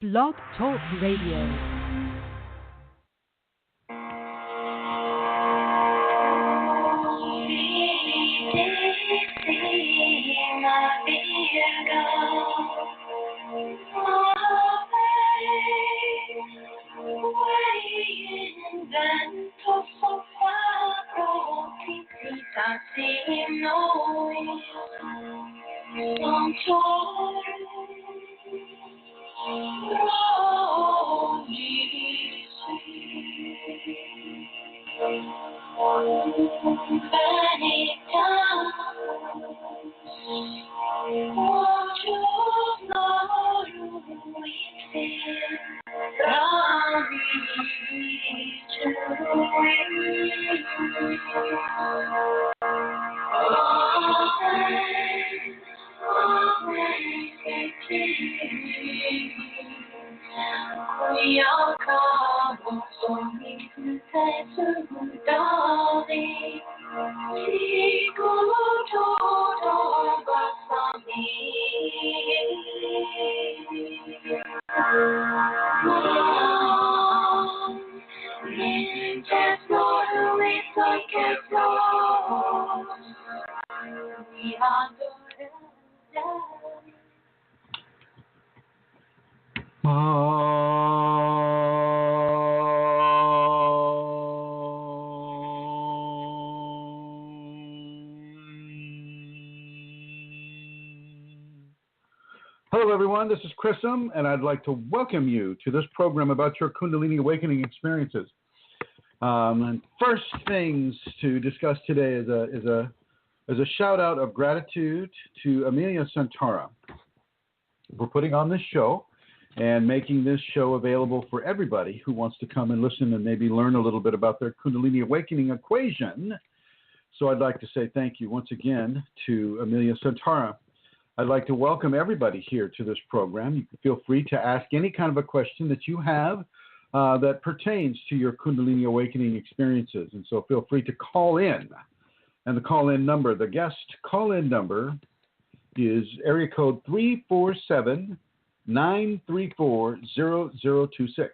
Blog Talk Radio. Hello, everyone. This is Chrism, and I'd like to welcome you to this program about your Kundalini awakening experiences. And first things to discuss today is a shout out of gratitude to Amelia Santara for putting on this show and making this show available for everybody who wants to come and listen and maybe learn a little bit about their Kundalini awakening equation. So I'd like to say thank you once again to Amelia Santara. I'd like to welcome everybody here to this program. You can feel free to ask any kind of a question that you have that pertains to your Kundalini awakening experiences. And so feel free to call in. And the call-in number, the guest call-in number is area code 347-934-0026.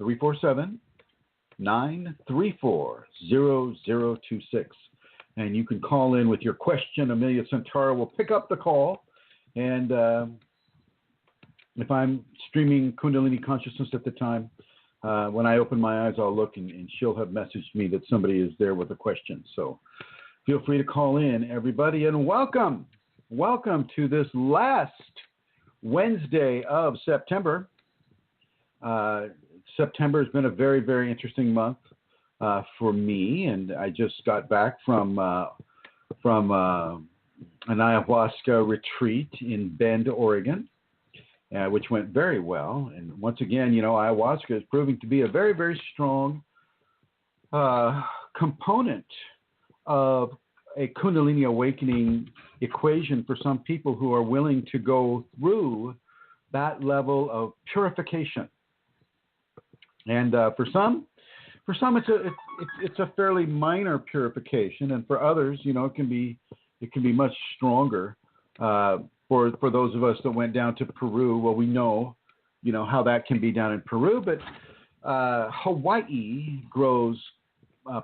347-934-0026. And you can call in with your question. Amelia Santara will pick up the call. And if I'm streaming Kundalini Consciousness at the time, when I open my eyes, I'll look and she'll have messaged me that somebody is there with a question. So feel free to call in, everybody. And welcome. Welcome to this last Wednesday of September. September has been a very, very interesting month. For me, and I just got back from an ayahuasca retreat in Bend, Oregon, which went very well. And once again, ayahuasca is proving to be a very, very strong component of a Kundalini awakening equation for some people who are willing to go through that level of purification. And for some, it's a fairly minor purification, and for others, it can be much stronger. For those of us that went down to Peru, well, we know how that can be down in Peru, but Hawaii grows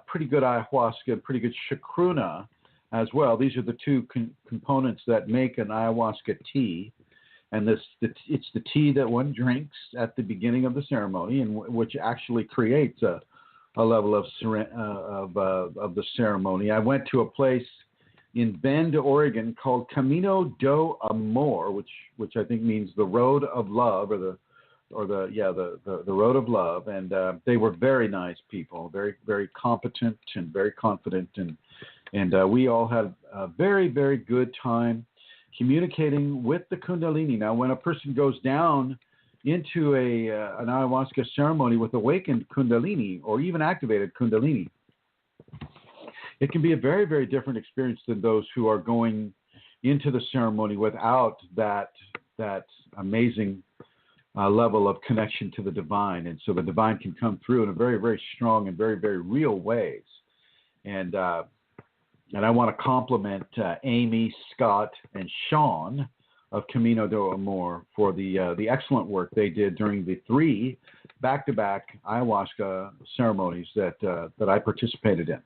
pretty good ayahuasca, pretty good chacruna as well. These are the two components that make an ayahuasca tea. And it's the tea that one drinks at the beginning of the ceremony, and which actually creates a level of the ceremony. I went to a place in Bend, Oregon called Camino do Amor, which I think means the road of love, or the road of love. And they were very nice people, very, very competent and very confident, and we all had a very, very good time communicating with the Kundalini. Now, when a person goes down into an ayahuasca ceremony with awakened Kundalini or even activated Kundalini, it can be a very, very different experience than those who are going into the ceremony without that amazing level of connection to the divine. And so the divine can come through in a very, very strong and very, very real ways. And I want to compliment Amy, Scott, and Sean Camino do Amor for the excellent work they did during the 3 back-to-back ayahuasca ceremonies that I participated in.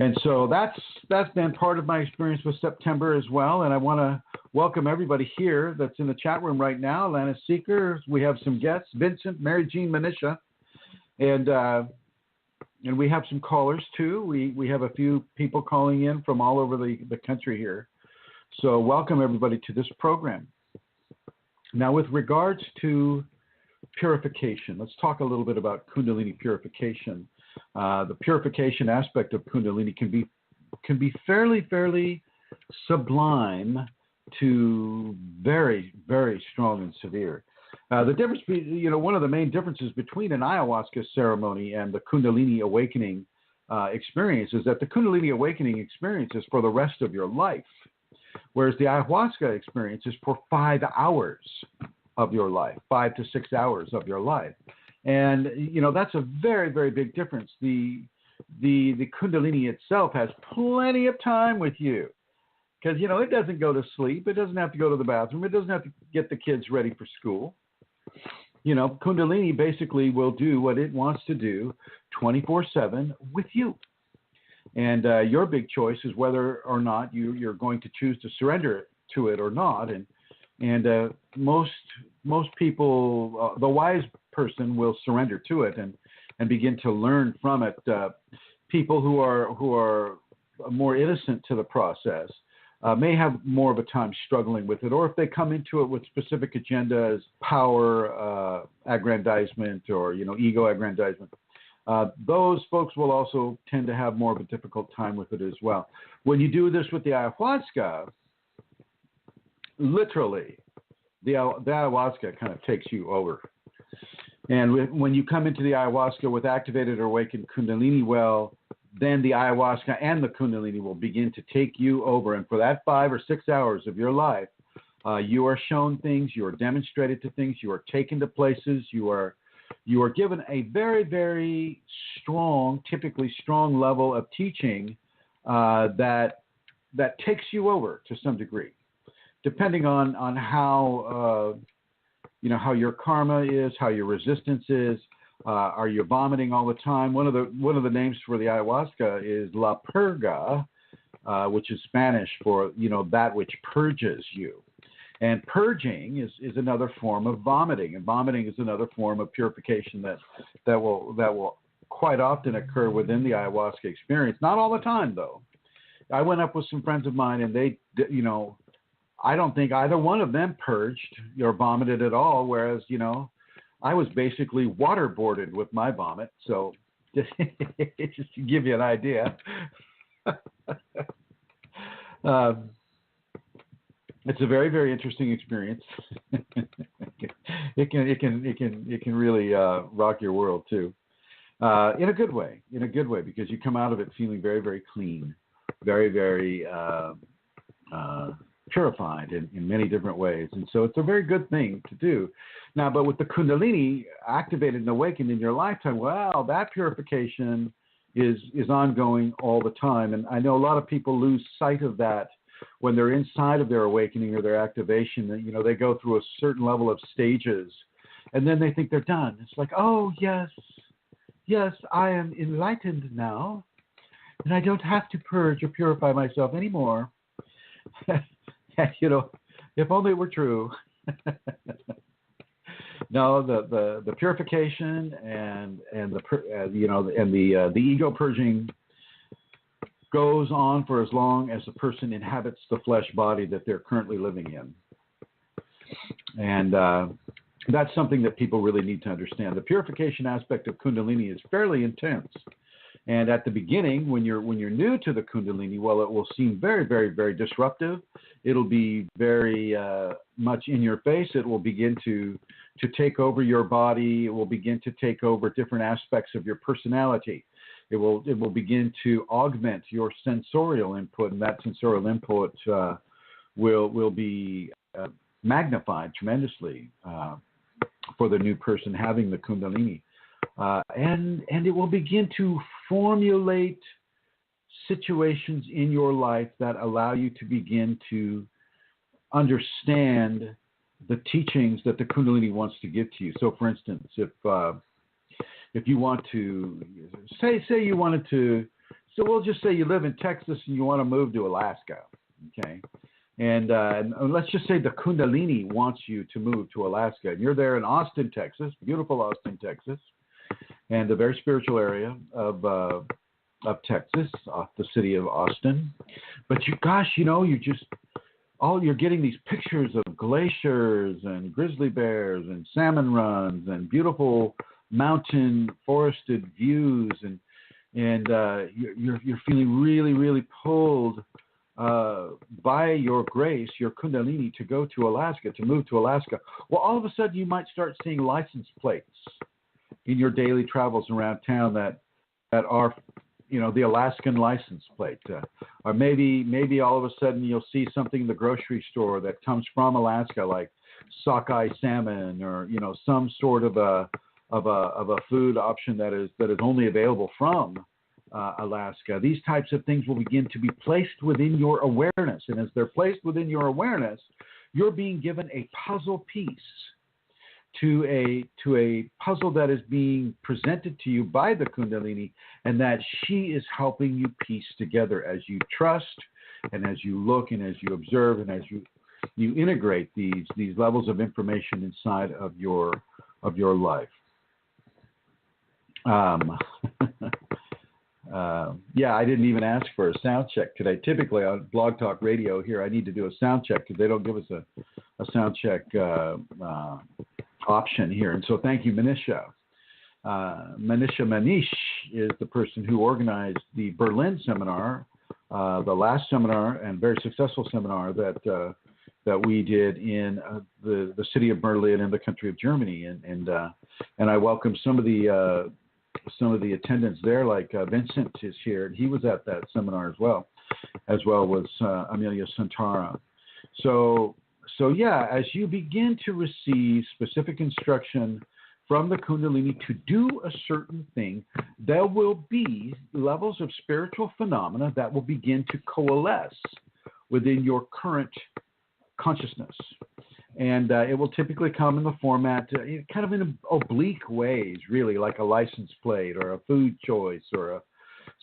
And so that's been part of my experience with September as well. And I want to welcome everybody here that's in the chat room right now. Lana Seeker, we have some guests, Vincent, Mary Jean Manisha, and we have some callers too. We have a few people calling in from all over the country here. So welcome everybody to this program. Now with regards to purification, let's talk a little bit about Kundalini purification. The purification aspect of Kundalini can be fairly sublime to very, very strong and severe. The difference, one of the main differences between an ayahuasca ceremony and the Kundalini awakening experience is that the Kundalini awakening experience is for the rest of your life, whereas the ayahuasca experience is for 5 hours of your life, 5 to 6 hours of your life. And, that's a very, very big difference. The Kundalini itself has plenty of time with you because, it doesn't go to sleep. It doesn't have to go to the bathroom. It doesn't have to get the kids ready for school. Kundalini basically will do what it wants to do 24/7 with you. And your big choice is whether or not you're going to choose to surrender to it or not. And most people, the wise person will surrender to it and begin to learn from it. People who are more innocent to the process may have more of a time struggling with it, or if they come into it with specific agendas, power, aggrandizement, or ego aggrandizement, those folks will also tend to have more of a difficult time with it as well. When you do this with the ayahuasca, literally, the ayahuasca kind of takes you over. And when you come into the ayahuasca with activated or awakened Kundalini well, then the ayahuasca and the Kundalini will begin to take you over. And for that 5 or 6 hours of your life, you are shown things, you are demonstrated to things, you are taken to places, you are given a very, very strong, typically strong level of teaching that takes you over to some degree, depending on how how your karma is, how your resistance is. Are you vomiting all the time? One of the names for the ayahuasca is La Purga, which is Spanish for that which purges you. And purging is another form of vomiting, and vomiting is another form of purification that will quite often occur within the ayahuasca experience. Not all the time, though. I went up with some friends of mine, and they, I don't think either one of them purged or vomited at all, whereas, I was basically waterboarded with my vomit. So just to give you an idea. It's a very, very interesting experience. It can really rock your world too, in a good way. Because you come out of it feeling very, very clean, very, very purified in many different ways. And so it's a very good thing to do. Now, but with the Kundalini activated and awakened in your lifetime, well, that purification is ongoing all the time. And I know a lot of people lose sight of that when they're inside of their awakening or their activation. That they go through a certain level of stages, and then they think they're done. It's like, oh, yes, I am enlightened now, and I don't have to purge or purify myself anymore. If only it were true. No, the purification and the ego purging goes on for as long as the person inhabits the flesh body that they're currently living in. And that's something that people really need to understand. The purification aspect of Kundalini is fairly intense. And at the beginning, when you're new to the Kundalini, well, it will seem very, very, very disruptive. It'll be very much in your face. It will begin to take over your body. It will begin to take over different aspects of your personality. It will begin to augment your sensorial input, and that sensorial input will be magnified tremendously for the new person having the Kundalini. And it will begin to formulate situations in your life that allow you to begin to understand the teachings that the Kundalini wants to give to you. So, for instance, if you want to say you wanted to, so we'll just say you live in Texas and you want to move to Alaska, okay? And let's just say the Kundalini wants you to move to Alaska, and you're there in Austin, Texas, beautiful Austin, Texas, and a very spiritual area of Texas, the city of Austin. But you're getting these pictures of glaciers and grizzly bears and salmon runs and beautiful mountain forested views, and you're feeling really, really pulled by your grace, your Kundalini, to go to Alaska, to move to Alaska. Well, all of a sudden you might start seeing license plates in your daily travels around town that are, the Alaskan license plate, or maybe all of a sudden you'll see something in the grocery store that comes from Alaska, like sockeye salmon, or some sort of a food option that is only available from Alaska. These types of things will begin to be placed within your awareness, and as they're placed within your awareness, you're being given a puzzle piece to a puzzle that is being presented to you by the Kundalini, and that she is helping you piece together as you trust, and as you look, and as you observe, and as you integrate these levels of information inside of your life. I didn't even ask for a sound check today. Typically on Blog Talk Radio here, I need to do a sound check because they don't give us a sound check option here. And so thank you, Manisha. Manisha Manish is the person who organized the Berlin seminar, the last seminar and very successful seminar that we did in the city of Berlin in the country of Germany. And I welcome some of the attendants there, like Vincent is here, and he was at that seminar as well was Amelia Santara. So as you begin to receive specific instruction from the Kundalini to do a certain thing, there will be levels of spiritual phenomena that will begin to coalesce within your current consciousness. And it will typically come in the format, kind of in oblique ways, really, like a license plate or a food choice or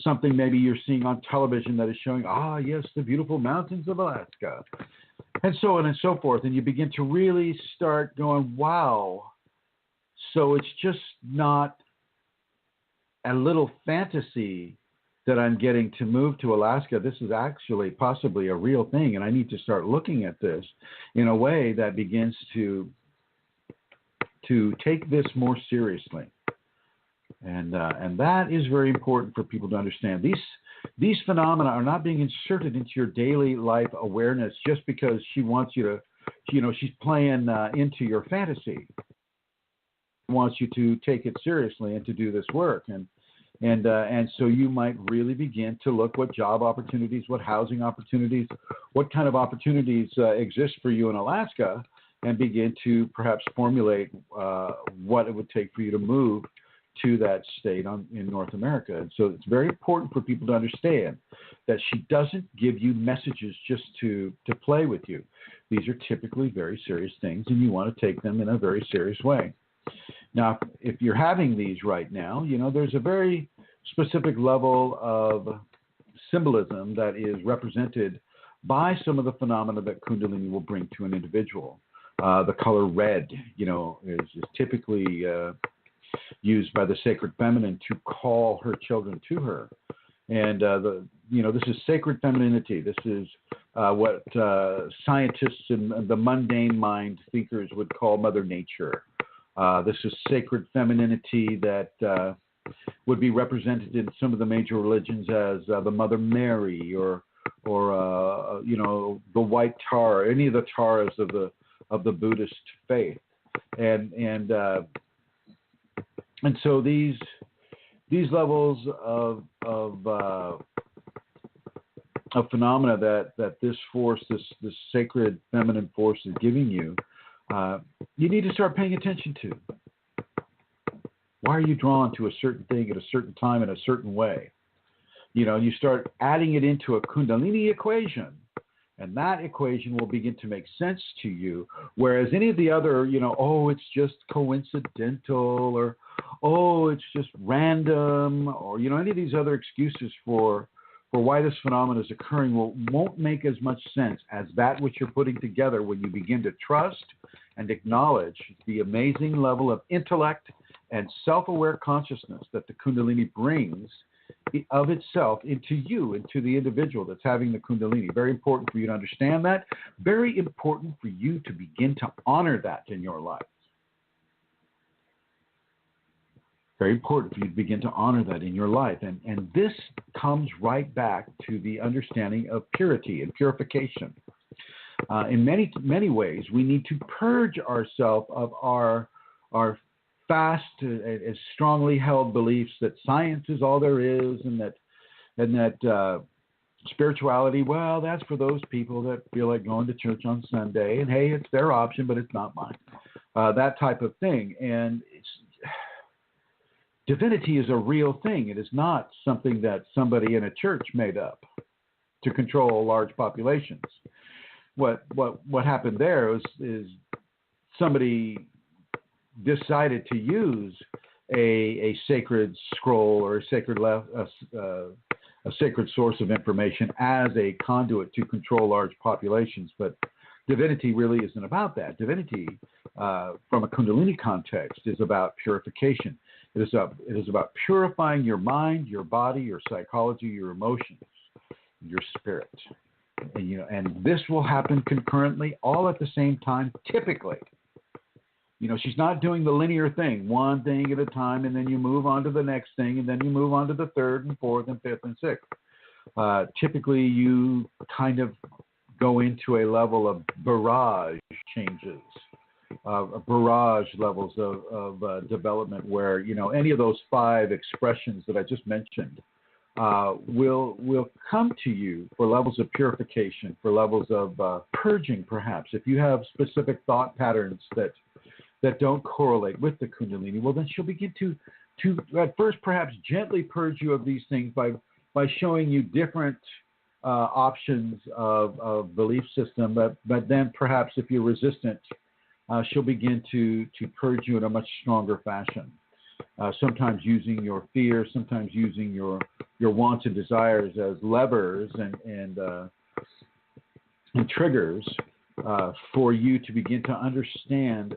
something maybe you're seeing on television that is showing, yes, the beautiful mountains of Alaska, and so on and so forth. And you begin to really start going, wow. So it's just not a little fantasy that I'm getting to move to Alaska. This is actually possibly a real thing, and I need to start looking at this in a way that begins to take this more seriously. And that is very important for people to understand. These phenomena are not being inserted into your daily life awareness just because she wants you to, she's playing into your fantasy. She wants you to take it seriously and to do this work. And so you might really begin to look what job opportunities, what housing opportunities, what kind of opportunities exist for you in Alaska, and begin to perhaps formulate what it would take for you to move to that state in North America. And so it's very important for people to understand that she doesn't give you messages just to play with you. These are typically very serious things, and you want to take them in a very serious way. Now, if you're having these right now, there's a very specific level of symbolism that is represented by some of the phenomena that Kundalini will bring to an individual. The color red, is typically used by the sacred feminine to call her children to her. And, this is sacred femininity. This is what scientists and the mundane mind thinkers would call Mother Nature. This is sacred femininity that would be represented in some of the major religions as the Mother Mary or the White Tara, any of the Taras of the Buddhist faith, and so these levels of phenomena that this force, this sacred feminine force is giving you. You need to start paying attention to. Why are you drawn to a certain thing at a certain time in a certain way? You start adding it into a Kundalini equation, And that equation will begin to make sense to you. Whereas any of the other, oh, it's just coincidental, or, oh, it's just random, or, any of these other excuses for why this phenomenon is occurring won't make as much sense as that which you're putting together when you begin to trust and acknowledge the amazing level of intellect and self-aware consciousness that the Kundalini brings of itself into you, into the individual that's having the Kundalini. Very important for you to understand that. Very important for you to begin to honor that in your life. Very important for you to begin to honor that in your life. And this comes right back to the understanding of purity and purification. In many, many ways, we need to purge ourselves of our fast, strongly held beliefs that science is all there is, and that spirituality, well, that's for those people that feel like going to church on Sunday, and hey, it's their option, but it's not mine. That type of thing. And divinity is a real thing. It is not something that somebody in a church made up to control large populations. What happened there is somebody decided to use a sacred scroll or a sacred source of information as a conduit to control large populations. But divinity really isn't about that. Divinity, from a Kundalini context, is about purification. It is about purifying your mind, your body, your psychology, your emotions, your spirit. And this will happen concurrently, all at the same time, typically. She's not doing the linear thing, one thing at a time, and then you move on to the next thing, and then you move on to the third and fourth and fifth and sixth. Typically, you kind of go into a level of barrage changes, barrage levels of development where, any of those 5 expressions that I just mentioned will come to you for levels of purification, for levels of purging, perhaps. If you have specific thought patterns that don't correlate with the Kundalini, well, then she'll begin to at first perhaps gently purge you of these things by showing you different options of belief system, but then perhaps if you're resistant, she'll begin to purge you in a much stronger fashion. Sometimes using your fear, sometimes using your wants and desires as levers and triggers for you to begin to understand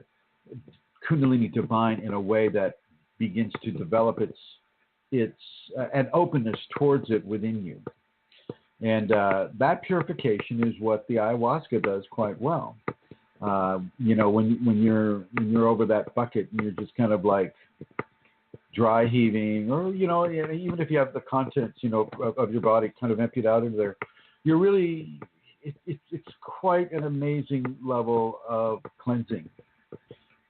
Kundalini Divine in a way that begins to develop its an openness towards it within you. And that purification is what the ayahuasca does quite well. When you're over that bucket and you're just kind of like dry heaving, or even if you have the contents of your body kind of emptied out into there, you're really it's quite an amazing level of cleansing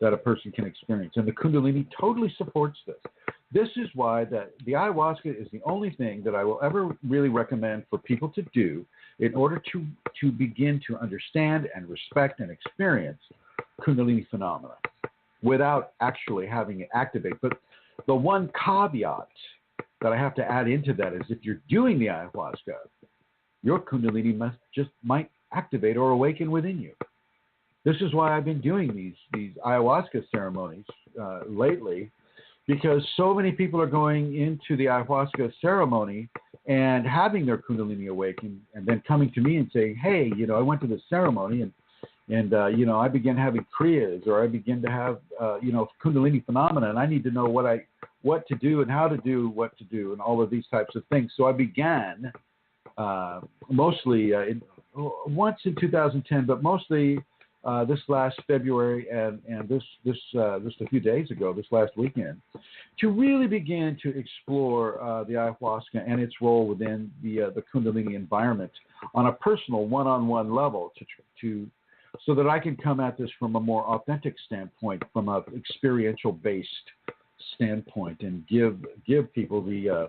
that a person can experience, and the Kundalini totally supports this. This is why the ayahuasca is the only thing that I will ever really recommend for people to do in order to begin to understand and respect and experience Kundalini phenomena without actually having it activate. But the one caveat that I have to add into that is if you're doing the ayahuasca, your Kundalini might activate or awaken within you. This is why I've been doing these ayahuasca ceremonies lately, because so many people are going into the ayahuasca ceremony and having their Kundalini awaken, and then coming to me and saying, hey, I went to this ceremony and I began having kriyas, or I begin to have, Kundalini phenomena, and I need to know what to do and how to do what to do and all of these types of things. So I began mostly once in 2010, but mostly this last February and this just a few days ago, this last weekend, to really begin to explore the ayahuasca and its role within the Kundalini environment on a personal one-on-one level, so that I can come at this from a more authentic standpoint, from a experiential-based standpoint, and give people the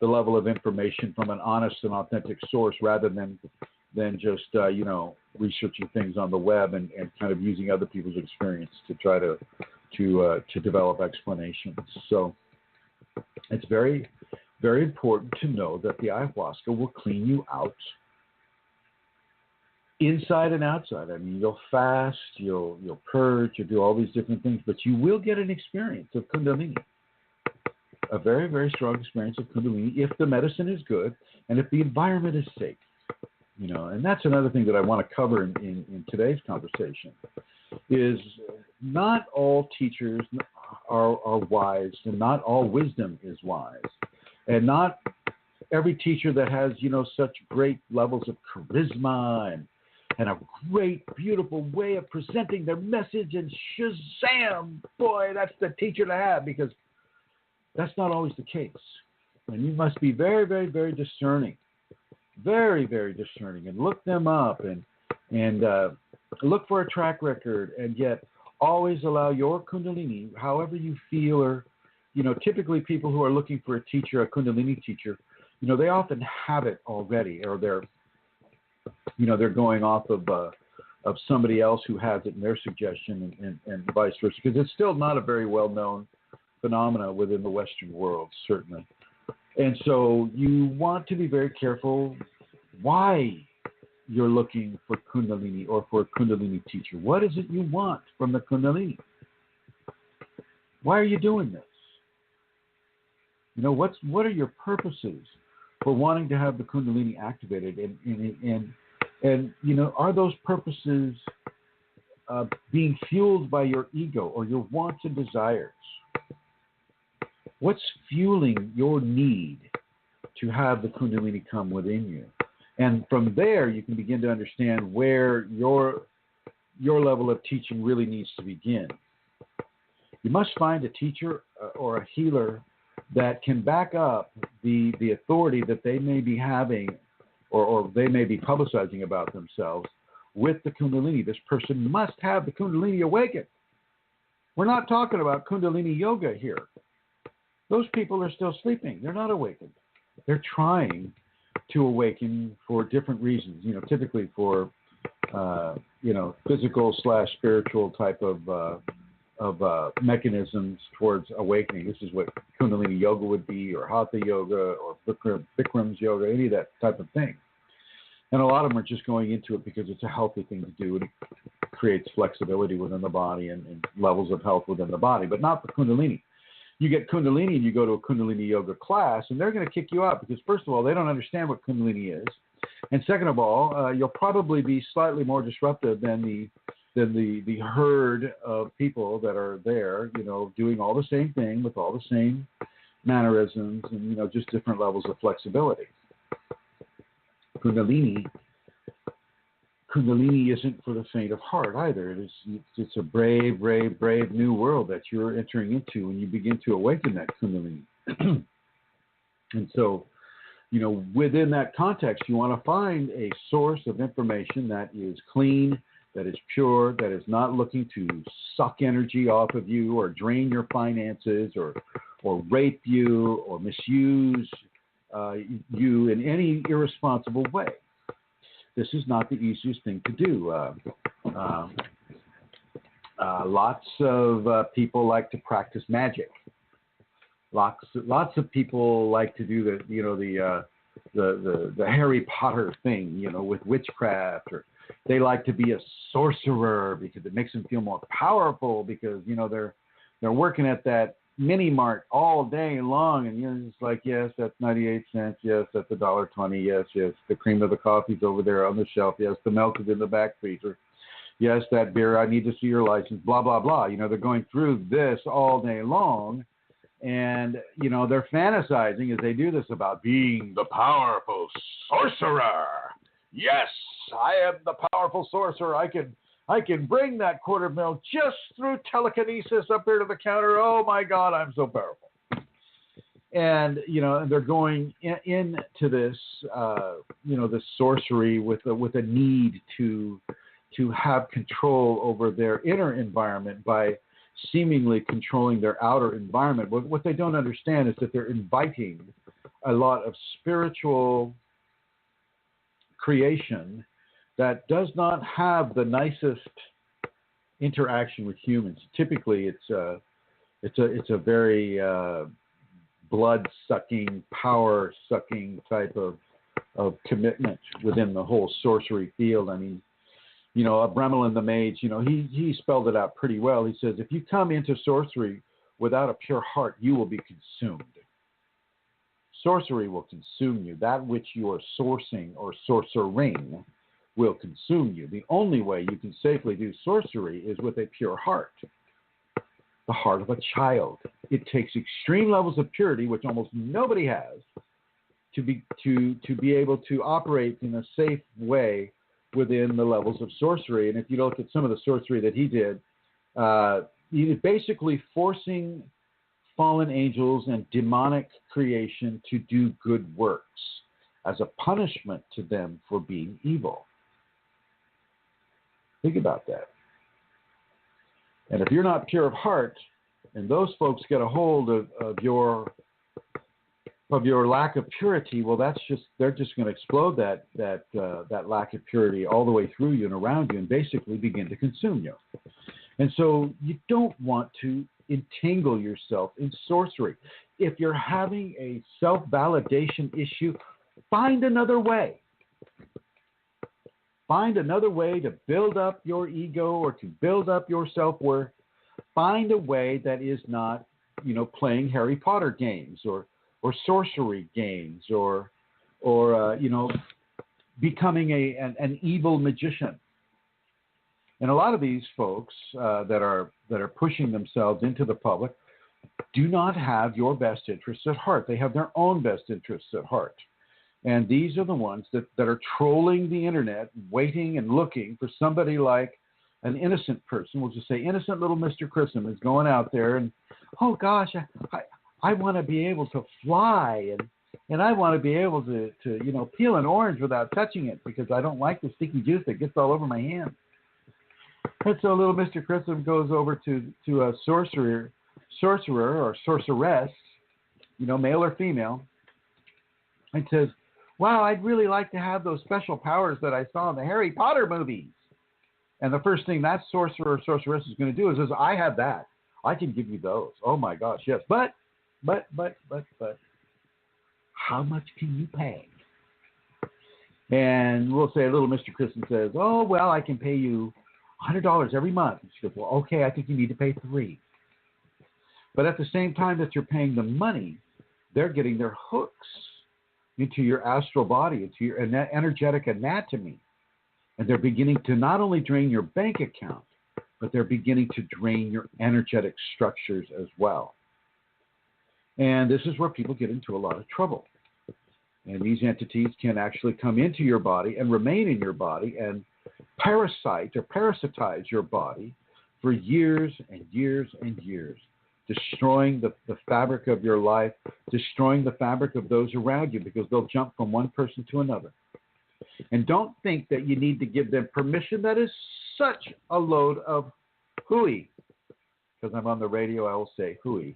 level of information from an honest and authentic source, rather than just researching things on the web and kind of using other people's experience to try to develop explanations. So it's very, very important to know that the ayahuasca will clean you out inside and outside. I mean, you'll fast, you'll purge, you'll do all these different things, but you will get an experience of Kundalini, a very, very strong experience of Kundalini if the medicine is good and if the environment is safe. And that's another thing that I want to cover in today's conversation, is not all teachers are wise, and not all wisdom is wise, and not every teacher that has, such great levels of charisma and a great, beautiful way of presenting their message, and shazam, boy, that's the teacher to have, because that's not always the case. And you must be very, very, very discerning, very, very discerning, and look them up and look for a track record, and yet always allow your Kundalini, however you feel, or, typically people who are looking for a teacher, a Kundalini teacher, they often have it already, or they're going off of somebody else who has it in their suggestion, and vice versa, because it's still not a very well-known phenomena within the Western world, certainly. And so you want to be very careful why you're looking for Kundalini or for a Kundalini teacher. What is it you want from the Kundalini? Why are you doing this? What are your purposes for wanting to have the Kundalini activated? And are those purposes being fueled by your ego or your wants and desires? What's fueling your need to have the Kundalini come within you? And from there, you can begin to understand where your level of teaching really needs to begin. You must find a teacher or a healer that can back up the authority that they may be having or they may be publicizing about themselves with the Kundalini. This person must have the Kundalini awakened. We're not talking about Kundalini yoga here. Those people are still sleeping. They're not awakened. They're trying to awaken for different reasons, typically for, physical/spiritual type of mechanisms towards awakening. This is what Kundalini yoga would be, or Hatha yoga, or Bikram's yoga, any of that type of thing. And a lot of them are just going into it because it's a healthy thing to do, and it creates flexibility within the body and levels of health within the body, but not the Kundalini. You get Kundalini and you go to a Kundalini yoga class, and they're going to kick you out because, first of all, they don't understand what Kundalini is. And second of all, you'll probably be slightly more disruptive than the herd of people that are there, doing all the same thing with all the same mannerisms and, just different levels of flexibility. Kundalini isn't for the faint of heart either. It's a brave, brave, brave new world that you're entering into when you begin to awaken that Kundalini. And so, within that context, you want to find a source of information that is clean, that is pure, that is not looking to suck energy off of you or drain your finances or rape you or misuse you in any irresponsible way. This is not the easiest thing to do. Lots of people like to practice magic. Lots of people like to do the Harry Potter thing, with witchcraft, or they like to be a sorcerer because it makes them feel more powerful because they're working at that mini mart all day long, and you're just like, yes, that's 98 cents. Yes, that's $1.20. Yes, the cream of the coffee's over there on the shelf. Yes, the milk is in the back freezer. Yes, that beer, I need to see your license, blah, blah, blah. They're going through this all day long, and, they're fantasizing as they do this about being the powerful sorcerer. Yes, I am the powerful sorcerer. I can bring that quart of milk just through telekinesis up here to the counter. Oh my God, I'm so powerful. And, they're going into this, this sorcery with a need to have control over their inner environment by seemingly controlling their outer environment. But what they don't understand is that they're inviting a lot of spiritual creation that does not have the nicest interaction with humans. Typically, it's a very blood-sucking, power-sucking type of commitment within the whole sorcery field. I mean, Bremelin the Mage, he spelled it out pretty well. He says, if you come into sorcery without a pure heart, you will be consumed. Sorcery will consume you. That which you are sourcing or sorcering will consume you. The only way you can safely do sorcery is with a pure heart, the heart of a child. It takes extreme levels of purity, which almost nobody has, to be able to operate in a safe way within the levels of sorcery. And if you look at some of the sorcery that he did, he is basically forcing fallen angels and demonic creation to do good works as a punishment to them for being evil. Think about that. And if you're not pure of heart, and those folks get a hold of your lack of purity, well, they're just going to explode that lack of purity all the way through you and around you, and basically begin to consume you. And so you don't want to entangle yourself in sorcery. If you're having a self-validation issue, find another way. Find another way to build up your ego or to build up your self-worth. Find a way that is not, playing Harry Potter games or sorcery games or becoming an evil magician. And a lot of these folks that are pushing themselves into the public do not have your best interests at heart. They have their own best interests at heart. And these are the ones that are trolling the internet, waiting and looking for somebody like an innocent person. We'll just say innocent little Mr. Chrism is going out there and, oh gosh, I want to be able to fly and I want to be able to peel an orange without touching it because I don't like the sticky juice that gets all over my hand. And so little Mr. Chrism goes over to a sorcerer or sorceress, male or female, and says, wow, I'd really like to have those special powers that I saw in the Harry Potter movies. And the first thing that sorcerer or sorceress is going to do is I have that. I can give you those. Oh my gosh, yes. But, how much can you pay? And we'll say little Mr. Chrism says, oh, well, I can pay you $100 every month. And she goes, well, okay, I think you need to pay $3. But at the same time that you're paying the money, they're getting their hooks into your astral body, into your energetic anatomy. And they're beginning to not only drain your bank account, but they're beginning to drain your energetic structures as well. And this is where people get into a lot of trouble. And these entities can actually come into your body and remain in your body and parasite or parasitize your body for years and years and years, destroying the fabric of your life, destroying the fabric of those around you, because they'll jump from one person to another. And don't think that you need to give them permission. That is such a load of hooey. Because I'm on the radio, I will say hooey.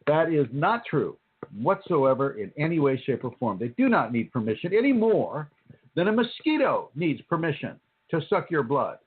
That is not true whatsoever in any way, shape, or form. They do not need permission any more than a mosquito needs permission to suck your blood.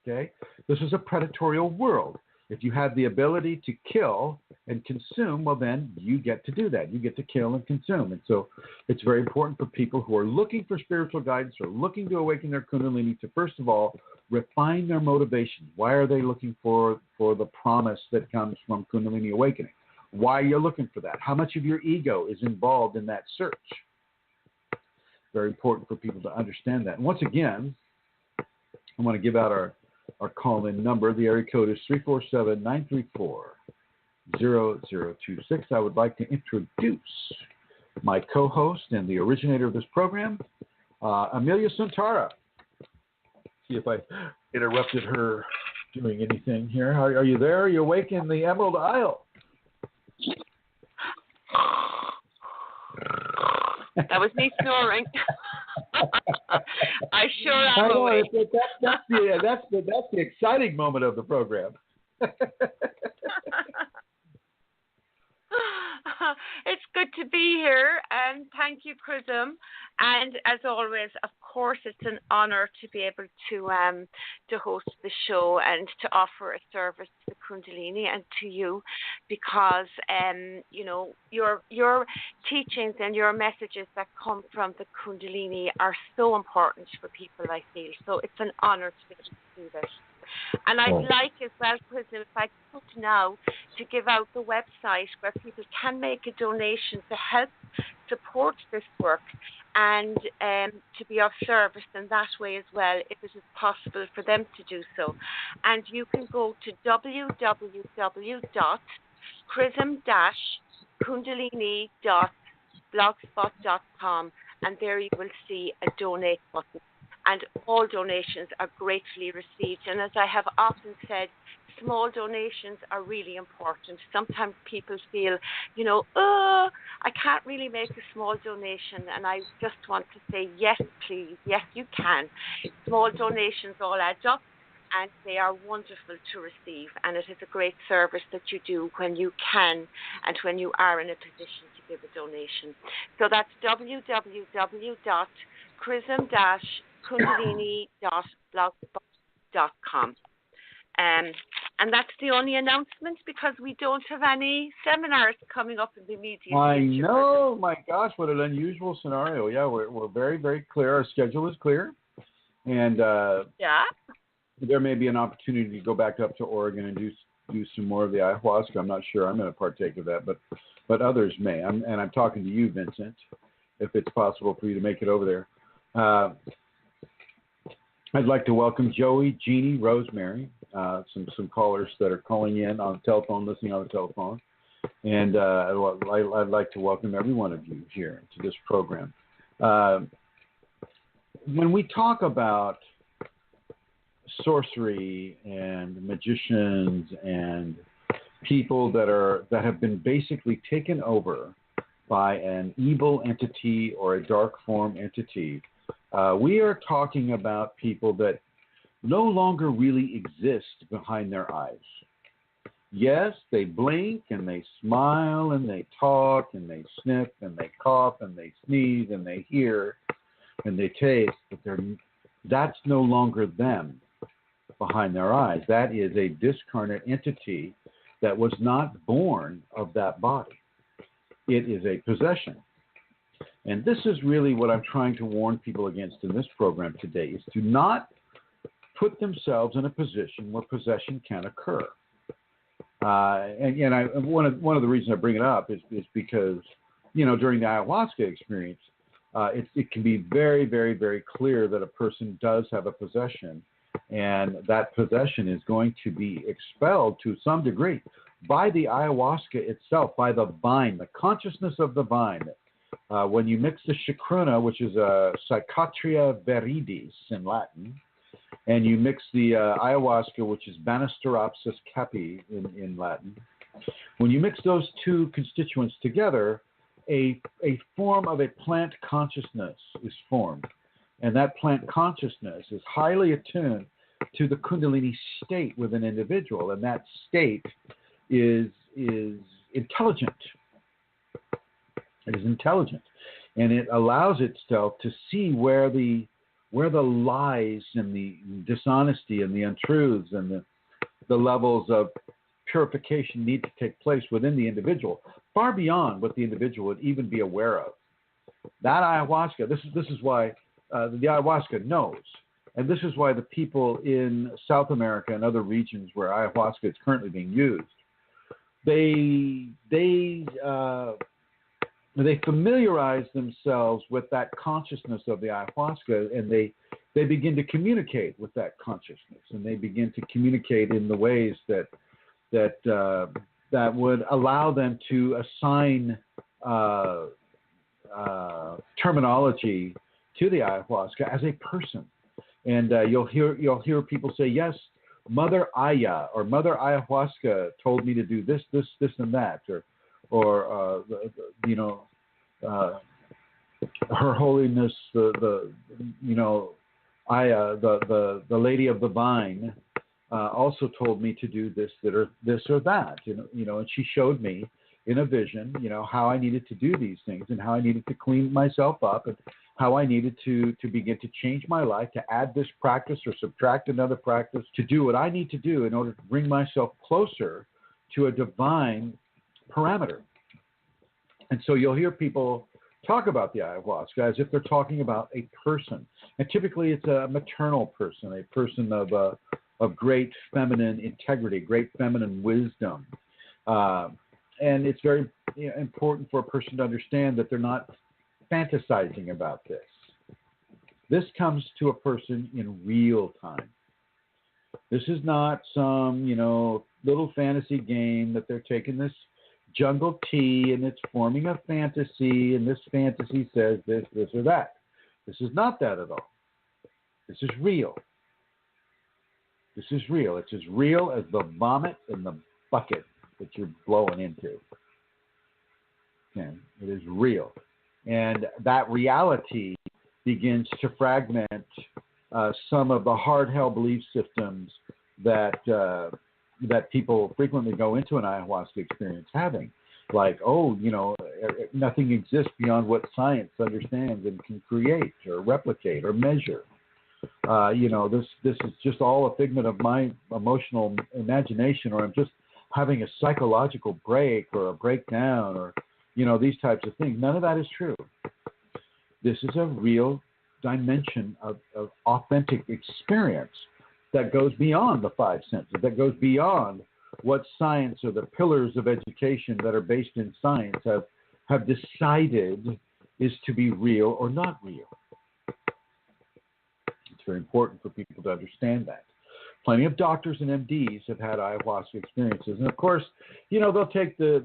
Okay? This is a predatory world. If you have the ability to kill and consume, well, then you get to do that. You get to kill and consume. And so it's very important for people who are looking for spiritual guidance or looking to awaken their Kundalini to, first of all, refine their motivation. Why are they looking for the promise that comes from Kundalini awakening? Why are you looking for that? How much of your ego is involved in that search? Very important for people to understand that. And once again, I want to give out our call-in number. The area code is 347-934-0026. I would like to introduce my co-host and the originator of this program, Amelia Santara. See if I interrupted her doing anything here. Are you there? Are you awake in the Emerald Isle? That was me snoring. I sure am awake. That's the exciting moment of the program. It's good to be here, and thank you, Chrism. And as always, of course, it's an honor to be able to host the show and to offer a service to the Kundalini and to you, because your teachings and your messages that come from the Kundalini are so important for people, I feel. So it's an honor to be able to do this. And I'd like as well, Chrism, if I could now, to give out the website where people can make a donation to help support this work and to be of service in that way as well, if it is possible for them to do so. And you can go to www.chrism-kundalini.blogspot.com, and there you will see a donate button. And all donations are gratefully received. And as I have often said, small donations are really important. Sometimes people feel, I can't really make a small donation. And I just want to say, yes, please. Yes, you can. Small donations all add up, and they are wonderful to receive. And it is a great service that you do when you can and when you are in a position to give a donation. So that's www.chrism-kundalini.blogspot.com. And that's the only announcement, because we don't have any seminars coming up in the immediate future. I know, my gosh, what an unusual scenario. Yeah, we're very, very clear. Our schedule is clear. And there may be an opportunity to go back up to Oregon and do some more of the ayahuasca. I'm not sure I'm going to partake of that, but others may. I'm talking to you, Vincent, if it's possible for you to make it over there. I'd like to welcome Joey, Jeannie, Rosemary, some callers that are calling in on the telephone, listening on the telephone. And I'd like to welcome every one of you here to this program. When we talk about sorcery and magicians and people that have been basically taken over by an evil entity or a dark form entity, we are talking about people that no longer really exist behind their eyes. Yes, they blink and they smile and they talk and they sniff and they cough and they sneeze and they hear and they taste, but that's no longer them behind their eyes. That is a discarnate entity that was not born of that body. It is a possession. And this is really what I'm trying to warn people against in this program today, is to not put themselves in a position where possession can occur. One of the reasons I bring it up is because, during the ayahuasca experience, it can be very, very, very clear that a person does have a possession, and that possession is going to be expelled to some degree by the ayahuasca itself, by the vine, the consciousness of the vine. When you mix the chacruna, which is a Psychotria viridis in Latin, and you mix the ayahuasca, which is Banisteropsis capi in Latin, when you mix those two constituents together, a form of a plant consciousness is formed. And that plant consciousness is highly attuned to the Kundalini state with an individual. And that state is intelligent. It is intelligent. And it allows itself to see where the lies and the dishonesty and the untruths and the levels of purification need to take place within the individual, far beyond what the individual would even be aware of. That ayahuasca, this is why the ayahuasca knows, and this is why the people in South America and other regions where ayahuasca is currently being used, they familiarize themselves with that consciousness of the ayahuasca, and they begin to communicate with that consciousness, and they begin to communicate in the ways that would allow them to assign terminology to the ayahuasca as a person. And you'll hear people say, yes, Mother Aya or Mother Ayahuasca told me to do this, and that, or Her Holiness Aya, the Lady of the Vine, also told me to do this or that, and she showed me in a vision, how I needed to do these things and how I needed to clean myself up and how I needed to begin to change my life, to add this practice or subtract another practice, to do what I need to do in order to bring myself closer to a divine parameter. And so you'll hear people talk about the ayahuasca as if they're talking about a person. And typically it's a maternal person, a person of great feminine integrity, great feminine wisdom. And it's very important for a person to understand that they're not fantasizing about this. This comes to a person in real time. This is not some, little fantasy game that they're taking this jungle tea and it's forming a fantasy and this fantasy says this or that. This is not that at all. This is real. This is real. It's as real as the vomit in the bucket that you're blowing into. Okay? It is real. And that reality begins to fragment some of the hard-held belief systems that people frequently go into an ayahuasca experience having. Like, nothing exists beyond what science understands and can create or replicate or measure. This is just all a figment of my emotional imagination, or I'm just having a psychological break or a breakdown or, these types of things. None of that is true. This is a real dimension of authentic experience that goes beyond the five senses, that goes beyond what science or the pillars of education that are based in science have decided is to be real or not real. It's very important for people to understand that. Plenty of doctors and MDs have had ayahuasca experiences. And of course, they'll take the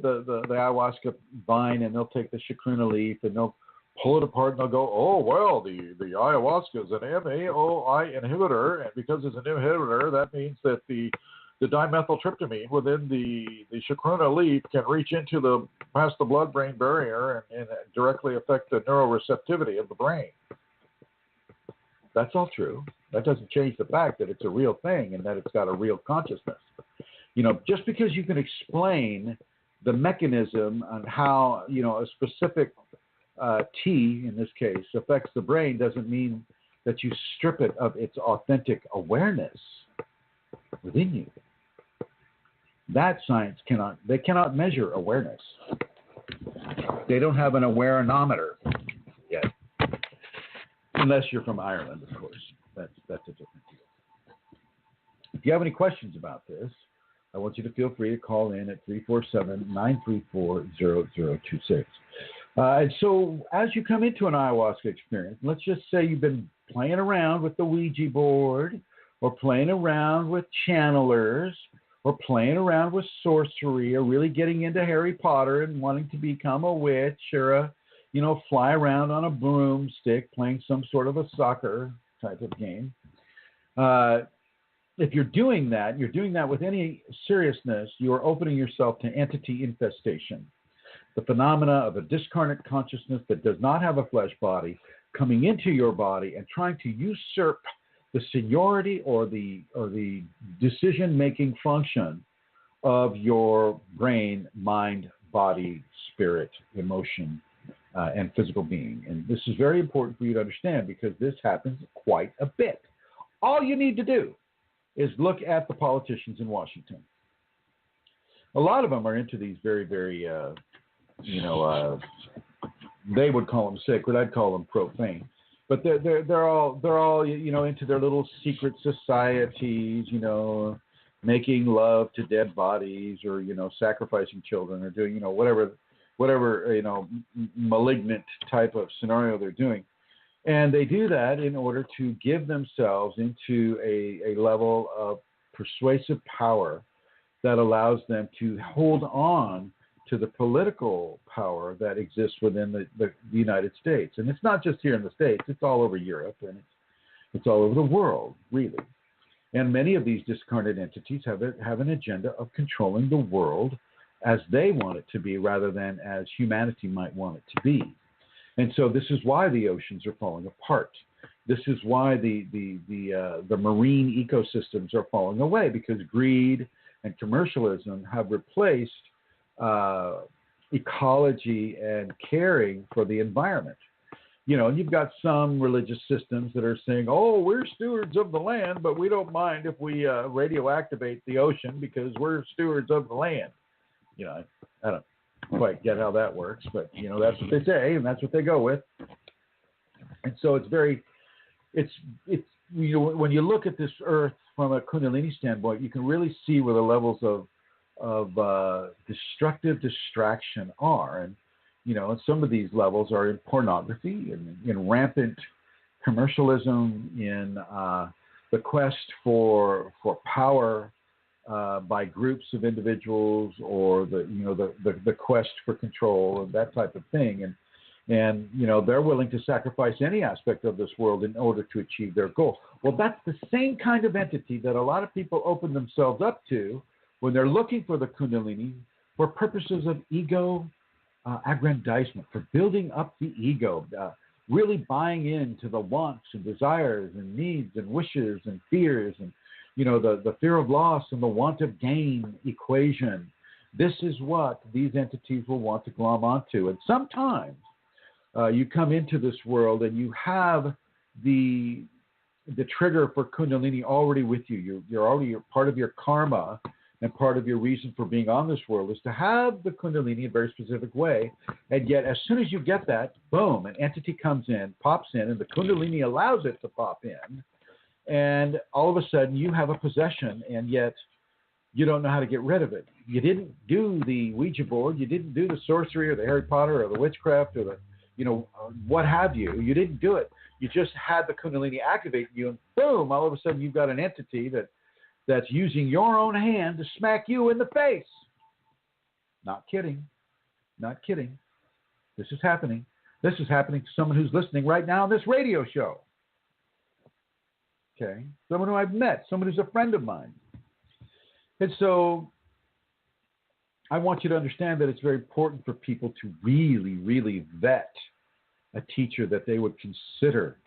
ayahuasca vine and they'll take the chacruna leaf and they'll pull it apart and they'll go, oh, well, the ayahuasca is an MAOI inhibitor. And because it's an inhibitor, that means that the dimethyltryptamine within the chacruna leaf can reach past the blood-brain barrier and directly affect the neuroreceptivity of the brain. That's all true. That doesn't change the fact that it's a real thing and that it's got a real consciousness. Just because you can explain the mechanism on how, a specific tea, in this case, affects the brain doesn't mean that you strip it of its authentic awareness within you. That science cannot measure awareness. They don't have an awareonometer yet. Unless you're from Ireland, of course. That's a different deal. If you have any questions about this, I want you to feel free to call in at 347-934-0026. And so as you come into an ayahuasca experience, let's just say you've been playing around with the Ouija board or playing around with channelers or playing around with sorcery or really getting into Harry Potter and wanting to become a witch or fly around on a broomstick playing some sort of a soccer type of game. If you're doing that with any seriousness, you are opening yourself to entity infestation, the phenomena of a discarnate consciousness that does not have a flesh body coming into your body and trying to usurp the seniority or the decision-making function of your brain, mind, body, spirit, emotion, and physical being. And this is very important for you to understand because this happens quite a bit. All you need to do is look at the politicians in Washington. A lot of them are into these very, very, they would call them sacred. I'd call them profane. But they're all into their little secret societies, making love to dead bodies or sacrificing children or doing whatever malignant type of scenario they're doing. And they do that in order to give themselves into a level of persuasive power that allows them to hold on to the political power that exists within the United States. And it's not just here in the States, it's all over Europe and it's all over the world, really. And many of these discarnate entities have an agenda of controlling the world as they want it to be rather than as humanity might want it to be. And so this is why the oceans are falling apart. This is why the marine ecosystems are falling away, because greed and commercialism have replaced ecology and caring for the environment. And you've got some religious systems that are saying, oh, we're stewards of the land, but we don't mind if we radioactivate the ocean because we're stewards of the land. I don't quite get how that works, but, that's what they say, and that's what they go with. And so it's when you look at this earth from a Kundalini standpoint, you can really see where the levels of destructive distraction are. And some of these levels are in pornography, in rampant commercialism, in the quest for power by groups of individuals, or the quest for control and that type of thing. And they're willing to sacrifice any aspect of this world in order to achieve their goal. Well, that's the same kind of entity that a lot of people open themselves up to when they're looking for the Kundalini for purposes of ego aggrandizement, for building up the ego, really buying into the wants and desires and needs and wishes and fears and, the fear of loss and the want of gain equation. This is what these entities will want to glom onto. And sometimes you come into this world and you have the trigger for Kundalini already with you. You're part of your karma. And part of your reason for being on this world is to have the Kundalini in a very specific way. And yet, as soon as you get that, boom, an entity comes in, pops in, and the Kundalini allows it to pop in. And all of a sudden, you have a possession, and yet you don't know how to get rid of it. You didn't do the Ouija board. You didn't do the sorcery or the Harry Potter or the witchcraft or the, what have you. You didn't do it. You just had the Kundalini activate you, and boom, all of a sudden, you've got an entity that's using your own hand to smack you in the face. Not kidding. Not kidding. This is happening. This is happening to someone who's listening right now on this radio show. Okay? Someone who I've met, someone who's a friend of mine. And so I want you to understand that it's very important for people to really, really vet a teacher that they would consider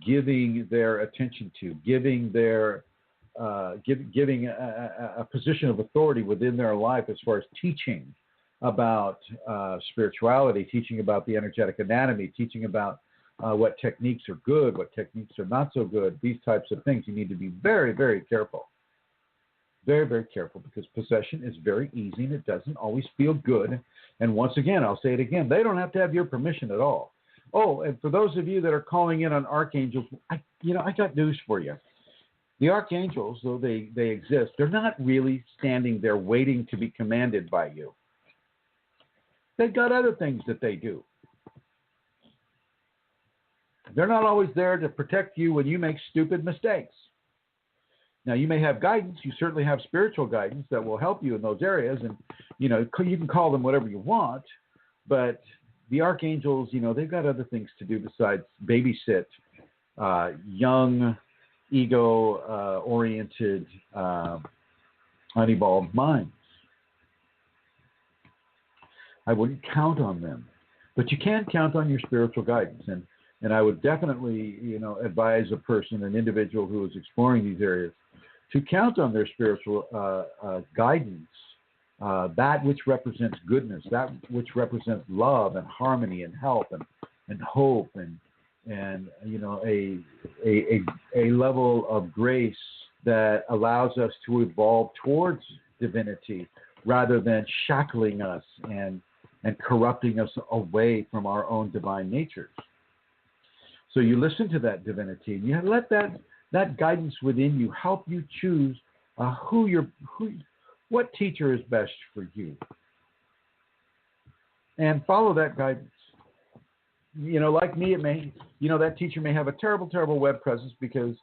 giving their attention to, giving their giving a position of authority within their life as far as teaching about spirituality, teaching about the energetic anatomy, teaching about what techniques are good, what techniques are not so good, these types of things. You need to be very, very careful. Very, very careful, because possession is very easy and it doesn't always feel good. And once again, I'll say it again, they don't have to have your permission at all. Oh, and for those of you that are calling in on archangels, I got news for you. The archangels, though they exist, they're not really standing there waiting to be commanded by you. They've got other things that they do. They're not always there to protect you when you make stupid mistakes. Now, you may have guidance. You certainly have spiritual guidance that will help you in those areas. And, you can call them whatever you want. But the archangels, they've got other things to do besides babysit young, ego-oriented, unevolved minds. I wouldn't count on them, but you can count on your spiritual guidance. And I would definitely, advise an individual who is exploring these areas, to count on their spiritual guidance, that which represents goodness, that which represents love and harmony and help and hope and a level of grace that allows us to evolve towards divinity rather than shackling us and corrupting us away from our own divine natures. So you listen to that divinity and you let that guidance within you help you choose what teacher is best for you, and follow that guidance. Like me, it may, that teacher may have a terrible, terrible web presence, because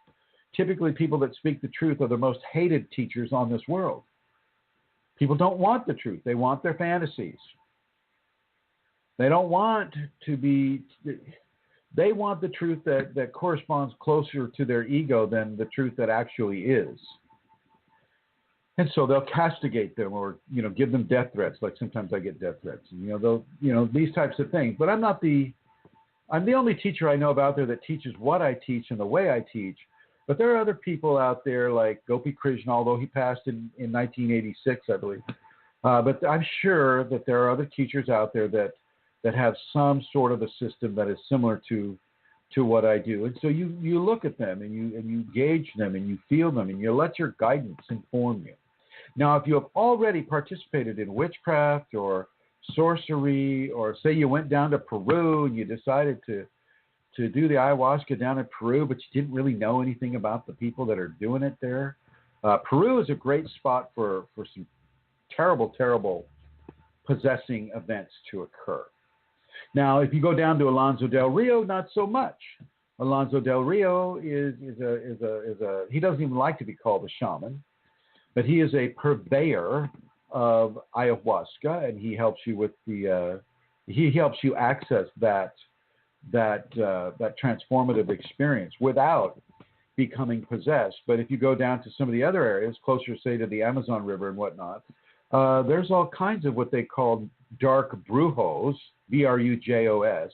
typically people that speak the truth are the most hated teachers on this world. People don't want the truth. They want their fantasies. They don't want to be, they want the truth that corresponds closer to their ego than the truth that actually is. And so they'll castigate them or, give them death threats. Like sometimes I get death threats, these types of things. But I'm the only teacher I know of out there that teaches what I teach and the way I teach. But there are other people out there like Gopi Krishna, although he passed in 1986, I believe. But I'm sure that there are other teachers out there that have some sort of a system that is similar to what I do. And so you look at them and you gauge them and you feel them and you let your guidance inform you. Now, if you have already participated in witchcraft or sorcery, or say you went down to Peru and you decided to do the ayahuasca down in Peru, but you didn't really know anything about the people that are doing it there, Peru is a great spot for some terrible, terrible possessing events to occur. Now, if you go down to Alonso del Rio, not so much. Alonso del Rio is a he doesn't even like to be called a shaman, but he is a purveyor of ayahuasca, and he helps you with he helps you access that transformative experience without becoming possessed. But if you go down to some of the other areas, closer, say, to the Amazon River and whatnot, there's all kinds of what they call dark brujos, B-R-U-J-O-S.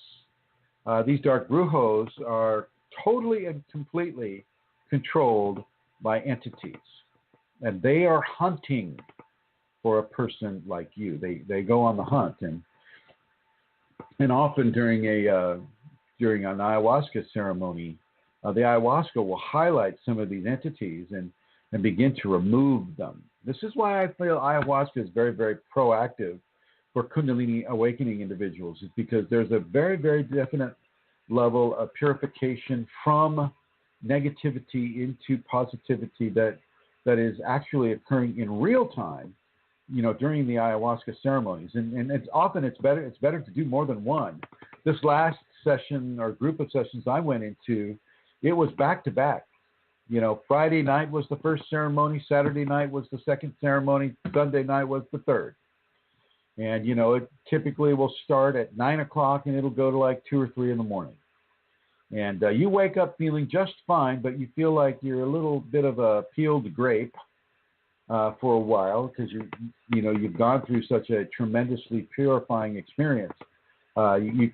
These dark brujos are totally and completely controlled by entities, and they are hunting for a person like you. They go on the hunt, and often during an ayahuasca ceremony, the ayahuasca will highlight some of these entities and begin to remove them. This is why I feel ayahuasca is very, very proactive for Kundalini awakening individuals, is because there's a very, very definite level of purification from negativity into positivity that is actually occurring in real time, during the ayahuasca ceremonies. And it's better to do more than one. This last session or group of sessions I went into, it was back to back. Friday night was the first ceremony, Saturday night was the second ceremony, Sunday night was the third. And, it typically will start at 9 o'clock and it'll go to like 2 or 3 in the morning. And you wake up feeling just fine, but you feel like you're a little bit of a peeled grape for a while, because you've gone through such a tremendously purifying experience. You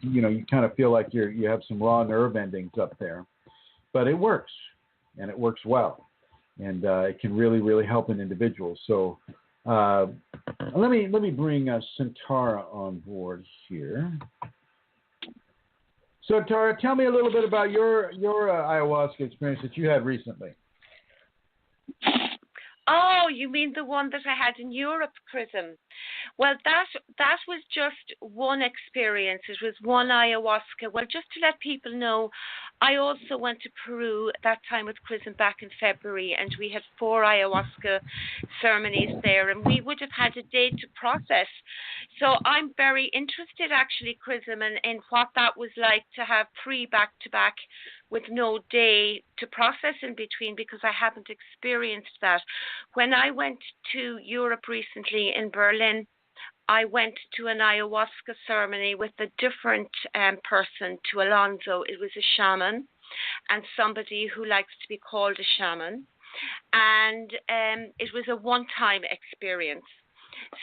kind of feel like you have some raw nerve endings up there, but it works, and it works well, and it can really, really help an individual. So let me bring Santara on board here. So Tara, tell me a little bit about your ayahuasca experience that you had recently. Oh, you mean the one that I had in Europe, Chrism? Well, that was just one experience. It was one ayahuasca. Well, just to let people know, I also went to Peru that time with Chrism back in February, and we had 4 ayahuasca ceremonies there, and we would have had a day to process. So I'm very interested, actually, Chrism, in what that was like to have 3 back-to-back with no day to process in between, because I haven't experienced that. When I went to Europe recently in Berlin, I went to an ayahuasca ceremony with a different person to Alonso. It was a shaman and somebody who likes to be called a shaman. And it was a one-time experience.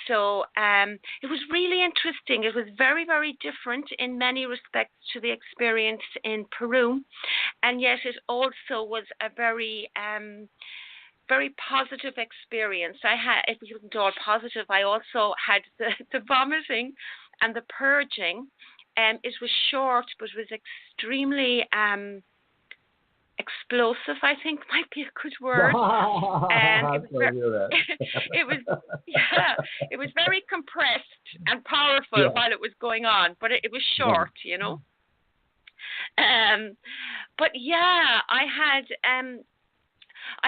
So it was really interesting. It was very, very different in many respects to the experience in Peru. And yet it also was a very very positive experience. I had, if you can call it positive, I also had the vomiting and the purging. It was short, but it was extremely explosive, I think might be a good word. And it was very compressed and powerful while it was going on, but it was short, But yeah, I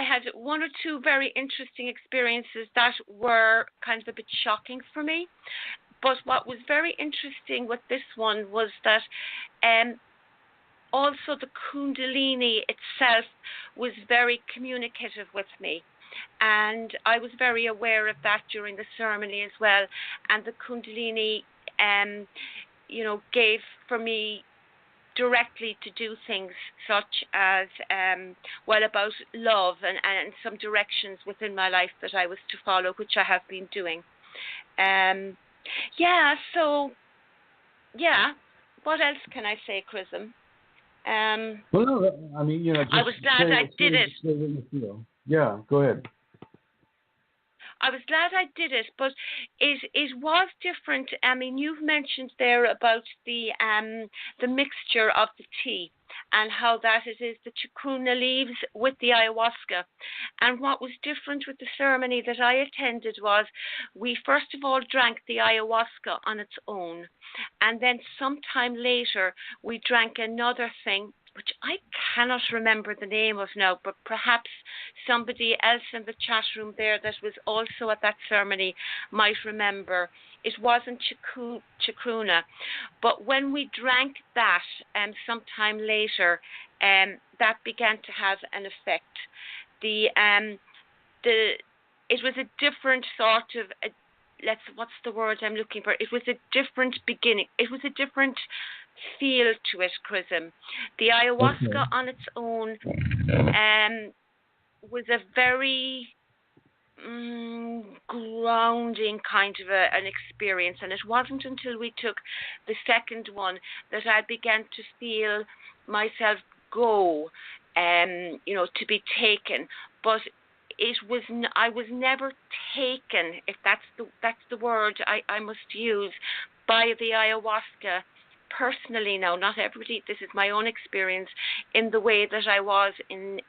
had 1 or 2 very interesting experiences that were kind of a bit shocking for me. But what was very interesting with this one was that also the Kundalini itself was very communicative with me. And I was very aware of that during the ceremony as well. And the Kundalini, gave for me directly to do things such as, about love and some directions within my life that I was to follow, which I have been doing. What else can I say, Chrism? Well, no, I mean, I was glad I did it. Yeah, go ahead. I was glad I did it, but it was different. I mean, you've mentioned there about the mixture of the tea and how that it is the chacruna leaves with the ayahuasca. And what was different with the ceremony that I attended was we first of all drank the ayahuasca on its own, and then sometime later we drank another thing which I cannot remember the name of now, but perhaps somebody else in the chat room there that was also at that ceremony might remember. It wasn't chacruna, but when we drank that sometime later, that began to have an effect. It was a different sort of what's the word I'm looking for? It was a different beginning. It was a different feel to it, Chrism. The ayahuasca on its own was a very grounding kind of an experience, and it wasn't until we took the second one that I began to feel myself go, to be taken. But I was never taken, if that's the word I must use, by the ayahuasca personally. Now, not everybody. This is my own experience in the way that I was in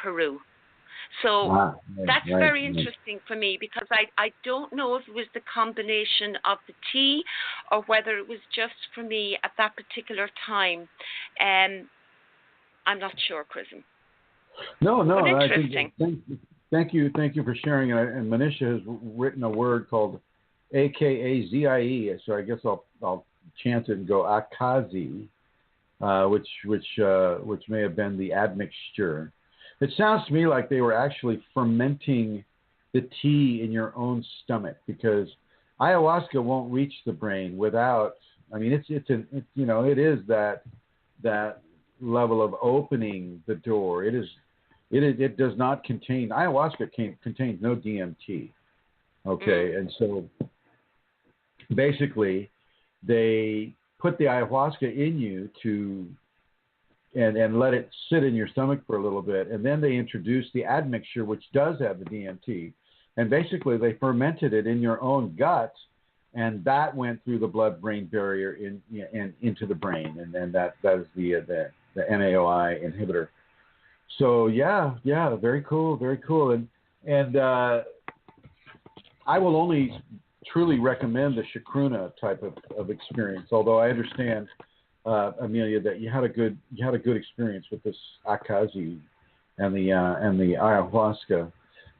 Peru. So that's very interesting for me, because I don't know if it was the combination of the tea or whether it was just for me at that particular time. I'm not sure, Chrism. No. But interesting. Thank you for sharing. And Manisha has written a word called AKAZIE. So I guess I'll chant it and go Akazi, which may have been the admixture. It sounds to me like they were actually fermenting the tea in your own stomach, because ayahuasca won't reach the brain without. I mean, it is that level of opening the door. It does not contain, ayahuasca contains no DMT. Okay, and so basically they put the ayahuasca in you and let it sit in your stomach for a little bit, and then they introduced the admixture, which does have the DMT, and basically they fermented it in your own gut, and that went through the blood-brain barrier and into the brain, and then that is the MAOI inhibitor. So yeah, very cool, and I will only truly recommend the chacruna type of experience, although I understand, Amelia, that you had a good experience with this akazi and the ayahuasca,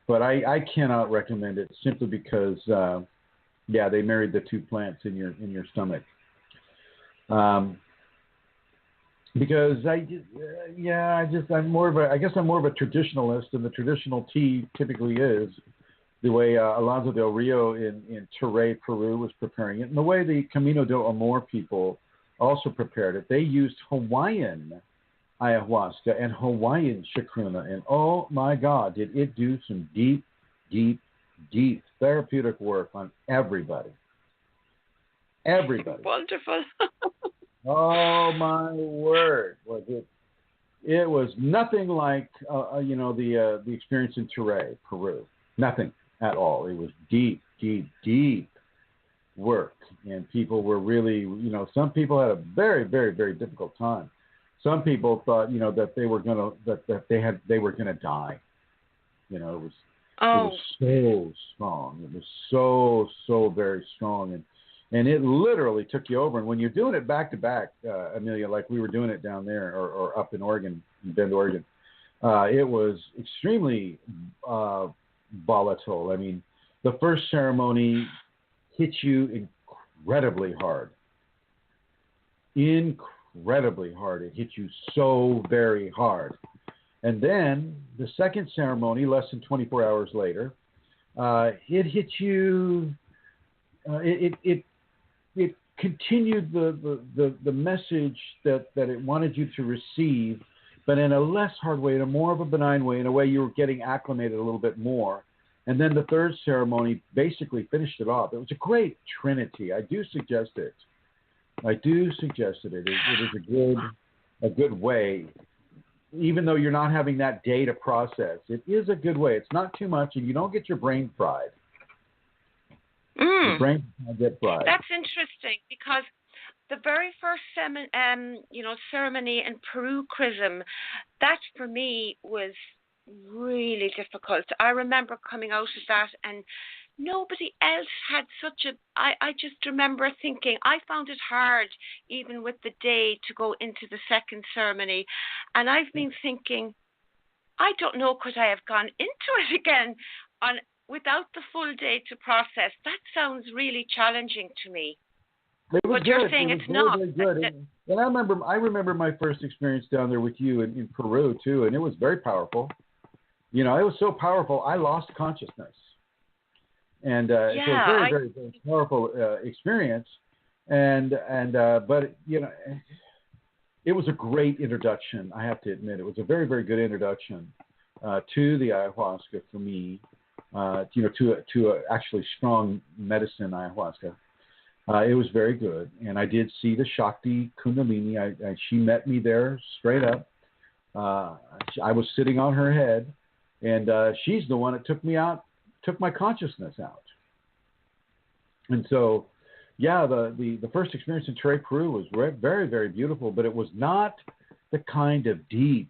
but I cannot recommend it simply because they married the two plants in your stomach. Because I'm more of a traditionalist, and the traditional tea typically is the way Alonso del Rio in Ture, Peru was preparing it, and the way the Camino del Amor people also prepared it. They used Hawaiian ayahuasca and Hawaiian chacruna, and oh my God, did it do some deep, deep, deep therapeutic work on everybody. Wonderful. Oh my word! Was it? It was nothing like the experience in Ture, Peru. Nothing at all. It was deep, deep, deep work, and people were really, some people had a very, very, very difficult time. Some people thought, that they were gonna die. It was so strong. It was so very strong, and it literally took you over. And when you're doing it back to back, Amelia, like we were doing it down there or up in Oregon, in Bend, Oregon, it was extremely volatile. I mean, the first ceremony hit you incredibly hard. It hit you so very hard. And then the second ceremony, less than 24 hours later, it hit you. It continued the message that it wanted you to receive, but in a less hard way, in a more of a benign way, in a way you were getting acclimated a little bit more. And then the third ceremony basically finished it off. It was a great trinity. I do suggest it. It is a good way even though you're not having that day to process, it is a good way. It's not too much, and you don't get your brain fried. Your brain doesn't get fried. That's interesting, because the very first ceremony in Peru, Chrism, that for me was really difficult. I remember coming out of that, and nobody else had such a. I just remember thinking I found it hard, even with the day, to go into the second ceremony, and I've been thinking, I don't know, could I have gone into it again without the full day to process? That sounds really challenging to me. But you're saying it's not. Very good. And I remember my first experience down there with you in Peru too, and it was very powerful. It was so powerful, I lost consciousness. And so it was very, very, very powerful experience. But it was a great introduction. I have to admit, it was a very, very good introduction to the ayahuasca for me. To actually strong medicine ayahuasca. It was very good, and I did see the Shakti Kundalini. She met me there straight up. I was sitting on her head, and she's the one that took me out, took my consciousness out. And so, the first experience in Peru was very, very beautiful, but it was not the kind of deep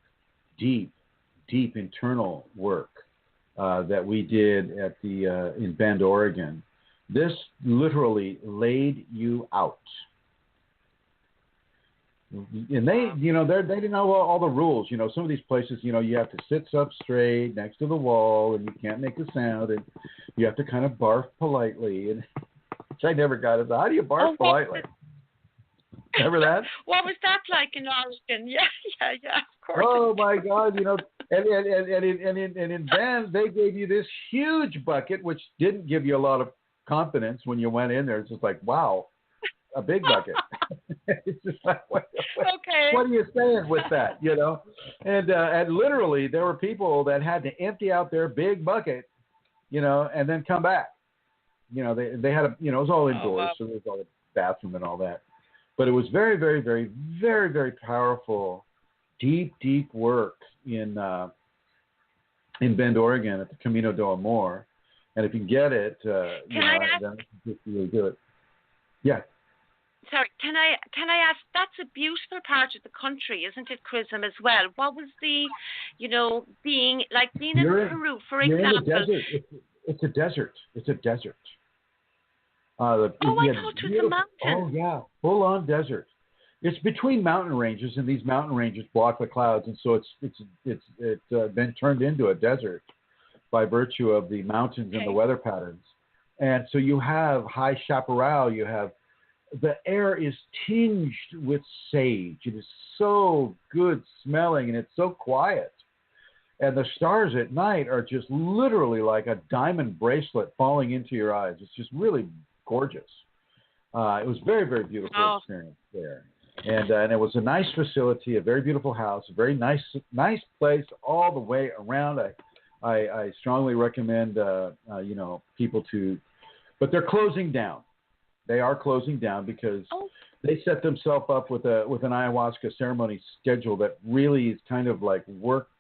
internal work that we did at in Bend, Oregon. This literally laid you out. And they didn't know all the rules. Some of these places, you have to sit up straight next to the wall, and you can't make a sound, and you have to kind of barf politely, and which I never got. How do you barf politely? Remember that? What was that like in Oregon? Yeah, of course. Oh my God, and in Bend they gave you this huge bucket, which didn't give you a lot of confidence when you went in there. It's just like, wow, a big bucket. It's just like, what are you saying with that? And literally there were people that had to empty out their big bucket, and then come back. They had it was all indoors, so there was all the bathroom and all that. But it was very, very, very, very, very powerful, deep work in Bend, Oregon at the Camino del Amor. And if you can get it, then you can really do it. Yeah. Sorry, can I ask? That's a beautiful part of the country, isn't it, Chrism, as well? What was the, being in Peru, for example? In the desert. It's a desert. It's a desert. I thought it was a mountain. Oh yeah, full on desert. It's between mountain ranges, and these mountain ranges block the clouds, and so it's been turned into a desert by virtue of the mountains and the weather patterns. And so you have high chaparral. You have the air is tinged with sage. It is so good smelling, and it's so quiet. And the stars at night are just literally like a diamond bracelet falling into your eyes. It's just really gorgeous. It was very, very beautiful experience there. And it was a nice facility, a very beautiful house, a very nice place all the way around. I strongly recommend, people to, but they're closing down. They are closing down because they set themselves up with an ayahuasca ceremony schedule that really is kind of like worked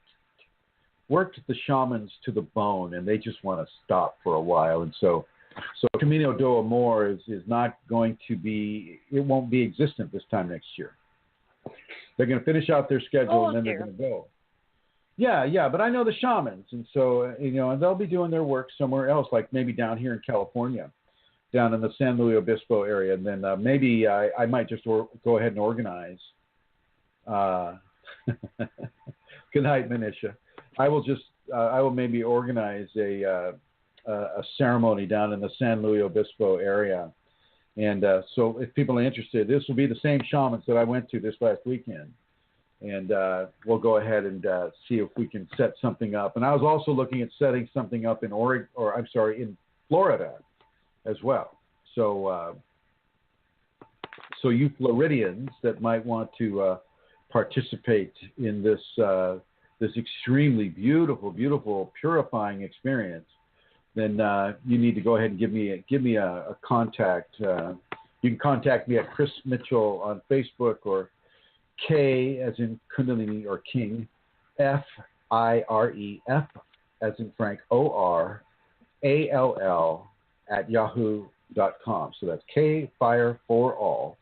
the shamans to the bone, and they just want to stop for a while. And so Camino del Amor is not going to be, it won't be existent this time next year. They're going to finish out their schedule and then they're going to go. Yeah, but I know the shamans, and so, and they'll be doing their work somewhere else, like maybe down here in California, down in the San Luis Obispo area, and then maybe I might just go ahead and organize. Good night, Manisha. I will maybe organize a ceremony down in the San Luis Obispo area. And so if people are interested, this will be the same shamans that I went to this last weekend. And we'll go ahead and see if we can set something up. And I was also looking at setting something up in in Florida as well. So you Floridians that might want to participate in this extremely beautiful, purifying experience, then you need to go ahead and give me a contact. You can contact me at Chris Mitchell on Facebook, or K as in Kundalini or King, FIREF, as in Frank, ORALL at yahoo.com. So that's KFIRE4ALL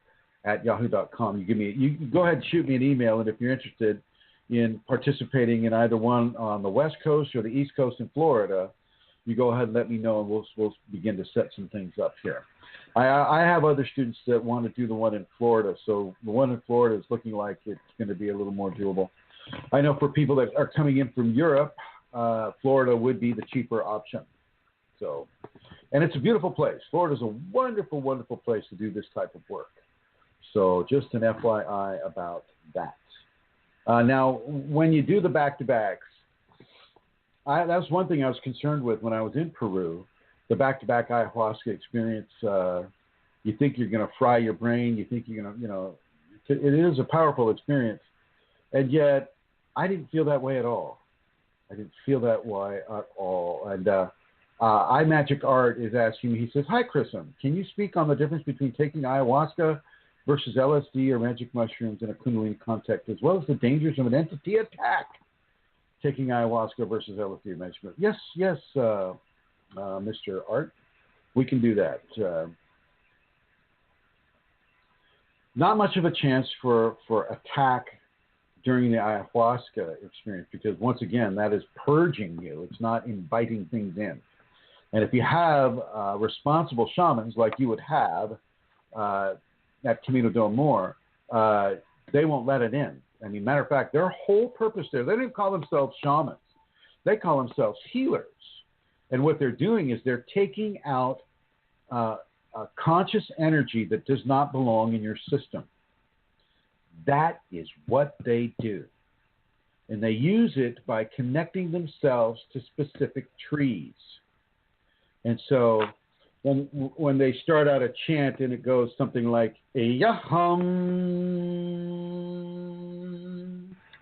at yahoo.com. You go ahead and shoot me an email, and if you're interested in participating in either one on the West Coast or the East Coast in Florida, you go ahead and let me know, and we'll begin to set some things up here. I have other students that want to do the one in Florida, so the one in Florida is looking like it's going to be a little more doable. I know for people that are coming in from Europe, Florida would be the cheaper option. So, and it's a beautiful place. Florida's a wonderful, wonderful place to do this type of work. So just an FYI about that. Now, when you do the back-to-backs, that was one thing I was concerned with when I was in Peru. The back-to-back ayahuasca experience, you think you're going to fry your brain. You think you're going to, it is a powerful experience. And yet, I didn't feel that way at all. And iMagic Art is asking me, he says, "Hi, Chrism, can you speak on the difference between taking ayahuasca versus LSD or magic mushrooms in a Kundalini context, as well as the dangers of an entity attack taking ayahuasca versus LSD or magic mushrooms?" Yes, Mr. Art, we can do that. Not much of a chance for attack during the ayahuasca experience, because once again, that is purging you. It's not inviting things in. And if you have responsible shamans like you would have at Camino del Amor, they won't let it in. I mean, matter of fact, their whole purpose there, they don't even call themselves shamans. They call themselves healers. And what they're doing is they're taking out a conscious energy that does not belong in your system. That is what they do. And they use it by connecting themselves to specific trees. And so when they start out a chant and it goes something like, Eyahum.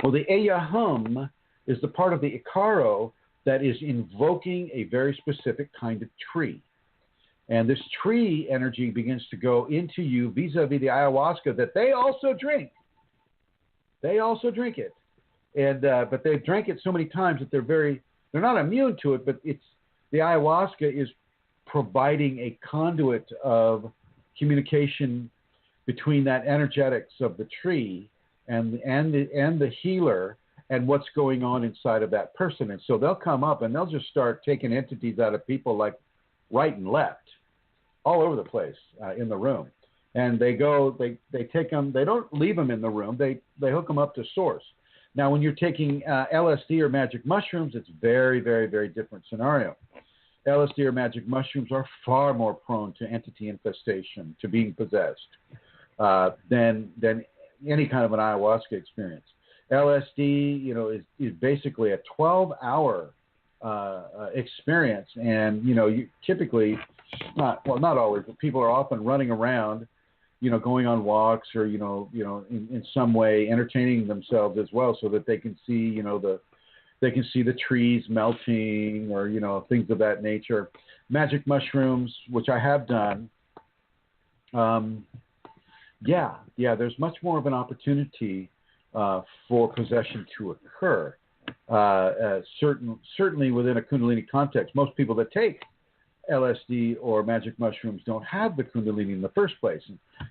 Well, the Eyahum is the part of the Icaro that is invoking a very specific kind of tree. And this tree energy begins to go into you vis-a-vis the ayahuasca that they also drink. They also drink it. And but they've drank it so many times that they're not immune to it, but the ayahuasca is providing a conduit of communication between that energetics of the tree and the healer and what's going on inside of that person. And so they'll come up and they'll just start taking entities out of people like right and left, all over the place in the room. And they take them, they don't leave them in the room, they hook them up to source. Now, when you're taking LSD or magic mushrooms, it's very, very, very different scenario. LSD or magic mushrooms are far more prone to entity infestation, to being possessed, than any kind of an ayahuasca experience. LSD, is basically a 12-hour experience, and you typically, not always, but people are often running around, going on walks or in some way entertaining themselves as well, so that they can see the trees melting or things of that nature. Magic mushrooms, which I have done, there's much more of an opportunity for possession to occur. Certainly within a Kundalini context, most people that take LSD or magic mushrooms don't have the Kundalini in the first place.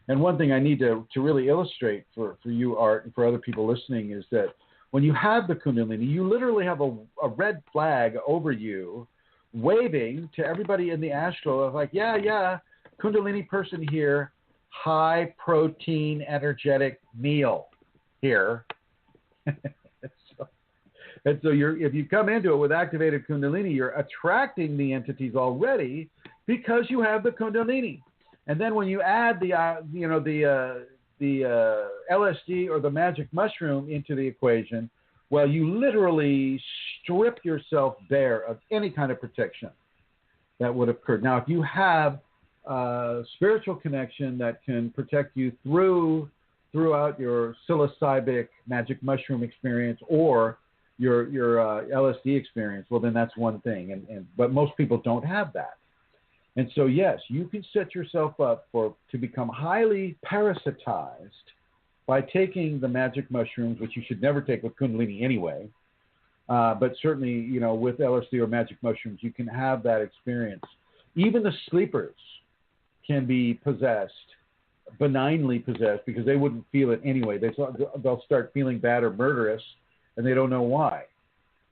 And one thing I need to really illustrate for you, Art, and for other people listening is that when you have the Kundalini, you literally have a red flag over you waving to everybody in the astral of like, yeah, Kundalini person here, high protein energetic meal here. And so if you come into it with activated Kundalini, you're attracting the entities already because you have the Kundalini. And then when you add the LSD or the magic mushroom into the equation, well, you literally strip yourself bare of any kind of protection that would have occurred. Now, if you have a spiritual connection that can protect you throughout your psilocybic magic mushroom experience or your LSD experience, well, then that's one thing. But most people don't have that. And so, yes, you can set yourself up to become highly parasitized by taking the magic mushrooms, which you should never take with Kundalini anyway, But certainly, you know, with LSD or magic mushrooms, you can have that experience. Even the sleepers can be possessed, benignly possessed, because they wouldn't feel it anyway. They'll start feeling bad or murderous, and they don't know why.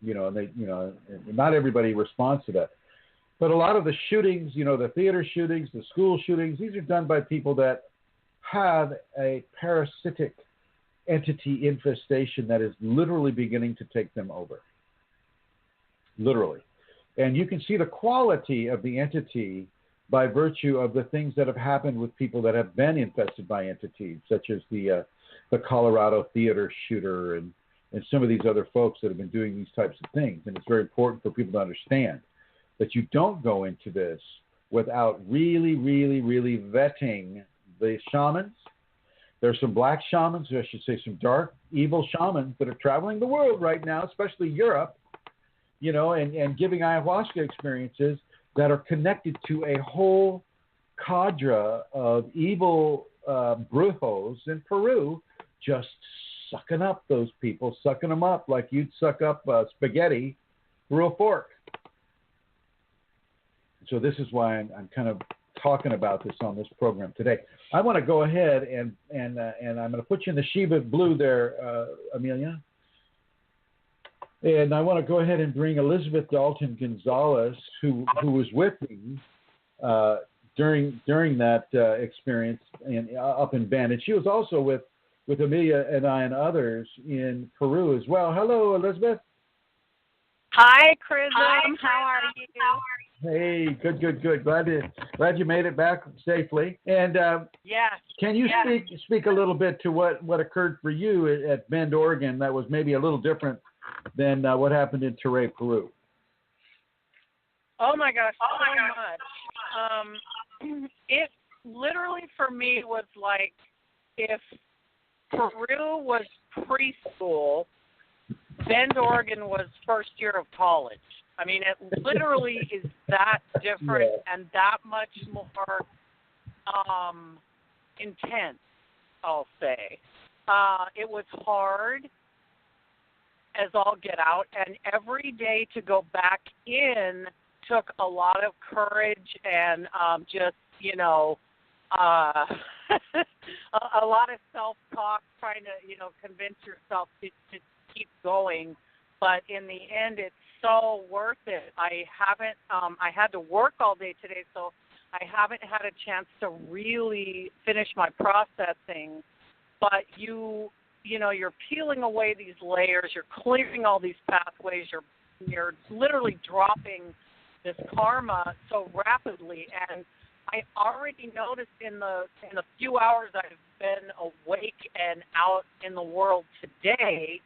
You know, and not everybody responds to that. But a lot of the shootings, you know, the theater shootings, the school shootings, these are done by people that have a parasitic entity infestation that is literally beginning to take them over. Literally. And you can see the quality of the entity by virtue of the things that have happened with people that have been infested by entities, such as the Colorado theater shooter and some of these other folks that have been doing these types of things. And it's very important for people to understand that you don't go into this without really, really, really vetting the shamans. There's some black shamans, or I should say some dark, evil shamans that are traveling the world right now, especially Europe, you know, and giving ayahuasca experiences that are connected to a whole cadre of evil brujos in Peru, just sucking up those people, sucking them up like you'd suck up spaghetti through a fork. So this is why I'm kind of talking about this on this program today. I want to go ahead and I'm going to put you in the Shiva blue there, Amelia. And I want to go ahead and bring Elizabeth Dalton Gonzalez, who was with me during that experience up in Bend. And she was also with Amelia and I and others in Peru as well. Hello, Elizabeth. Hi, Chrism. How are you? Hey, good. Glad you made it back safely. And yes. Can you speak a little bit to what occurred for you at Bend, Oregon, that was maybe a little different than what happened in Tere, Peru? Oh my gosh, so much. It literally for me was like if Peru was preschool, Bend, Oregon was first year of college. I mean, it literally is that different and that much more intense, I'll say. It was hard as all get out, and every day to go back in took a lot of courage and just, you know, a lot of self-talk, trying to, you know, convince yourself to keep going. But in the end, it's so worth it. I had to work all day today, so I haven't had a chance to really finish my processing. But you know, you're peeling away these layers, you're clearing all these pathways, you're literally dropping this karma so rapidly. And I already noticed in the few hours I've been awake and out in the world today,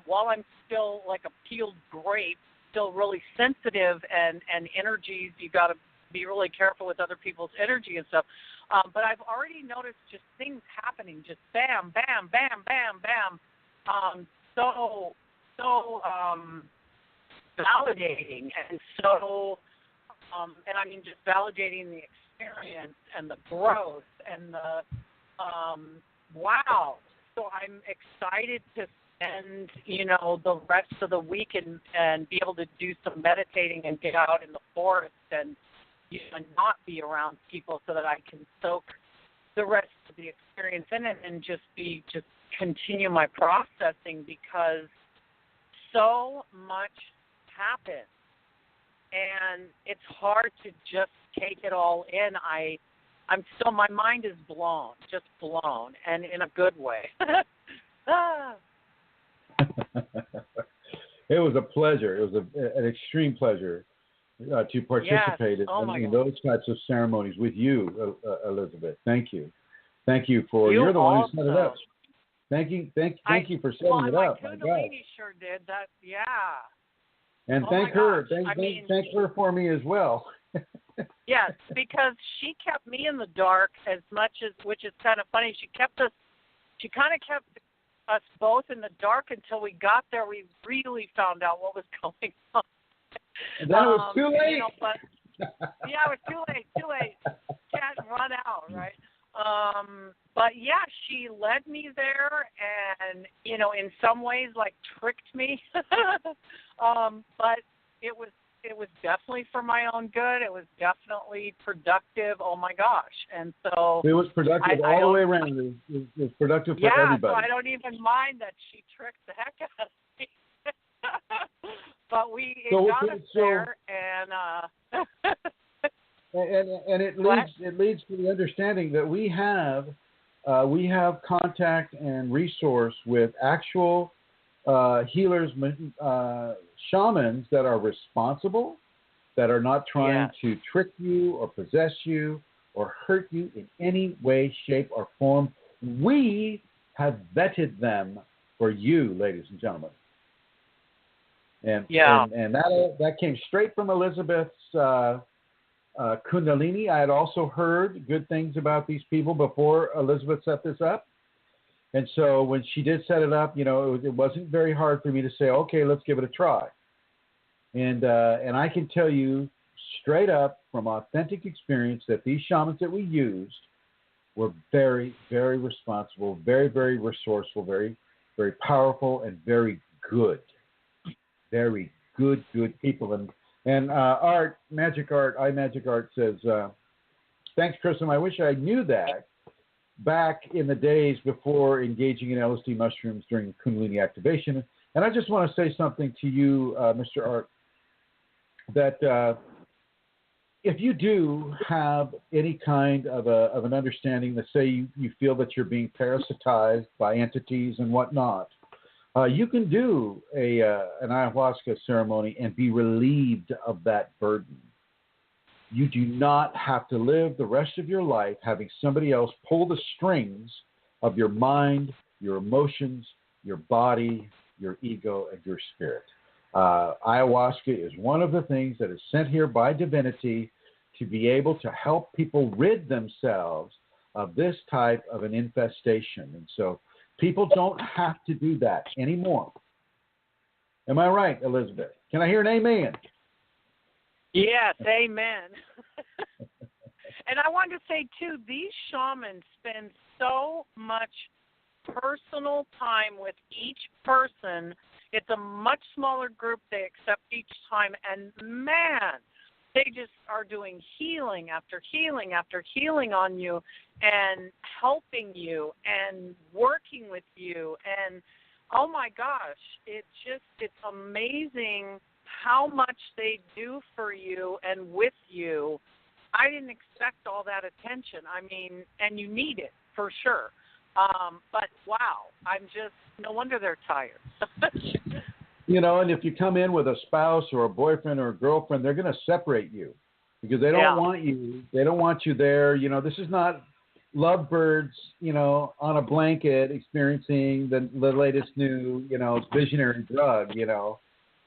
while I'm still like a peeled grape, still really sensitive and energies, you got to be really careful with other people's energy and stuff. But I've already noticed just things happening, just bam, bam, bam, bam, bam. So validating and so, and I mean just validating the experience and the growth and the, wow. So I'm excited to spend, you know, the rest of the week and be able to do some meditating and get out in the forest and, you know, not be around people so that I can soak the rest of the experience in it and just continue my processing, because so much happens and it's hard to just take it all in. I'm still, my mind is blown, just blown, and in a good way. It was a pleasure. It was an extreme pleasure to participate in those types of ceremonies with you, Elizabeth. Thank you. Thank you for you're the one who set it up. Thank you for setting it up. Kundalini sure did that. Yeah. And thank her. Thank her for me as well. Yes, because she kept me in the dark as much as, which is kind of funny. She kind of kept us both in the dark until we got there. We really found out what was going on. And then it was too late. You know, but, yeah, it was too late. Can't run out, right? But yeah, she led me there, and in some ways like tricked me. But it was definitely for my own good. It was definitely productive. Oh my gosh. And so it was productive all the way around. It was productive for everybody. So I don't even mind that she tricked the heck out of me. But it got us there, and and it leads to the understanding that we have contact and resource with actual healers, shamans that are responsible, that are not trying to trick you or possess you or hurt you in any way, shape, or form. We have vetted them for you, ladies and gentlemen. And that came straight from Elizabeth's Kundalini. I had also heard good things about these people before Elizabeth set this up. And so when she did set it up, it wasn't very hard for me to say, okay, let's give it a try. And I can tell you straight up from authentic experience that these shamans that we used were very, very responsible, very, very resourceful, very, very powerful, and very good. Very good people. And Magic Art says, thanks, Chrism. I wish I knew that back in the days before engaging in LSD mushrooms during Kundalini activation. And I just want to say something to you, Mr. Art, that if you do have any kind of an understanding that, say, you feel that you're being parasitized by entities and whatnot, you can do an ayahuasca ceremony and be relieved of that burden. You do not have to live the rest of your life having somebody else pull the strings of your mind, your emotions, your body, your ego, and your spirit. Ayahuasca is one of the things that is sent here by divinity to be able to help people rid themselves of this type of an infestation. And so people don't have to do that anymore. Am I right, Elizabeth? Can I hear an amen? Yes, amen. And I wanted to say, too, these shamans spend so much personal time with each person. It's a much smaller group they accept each time. And, man, they just are doing healing after healing after healing on you and helping you and working with you. And, oh, my gosh, it's amazing how much they do for you and with you. I didn't expect all that attention. I mean, and you need it for sure. But, wow, no wonder they're tired. And if you come in with a spouse or a boyfriend or a girlfriend, they're going to separate you because they don't want you. They don't want you there. This is not lovebirds, on a blanket experiencing the latest new, visionary drug,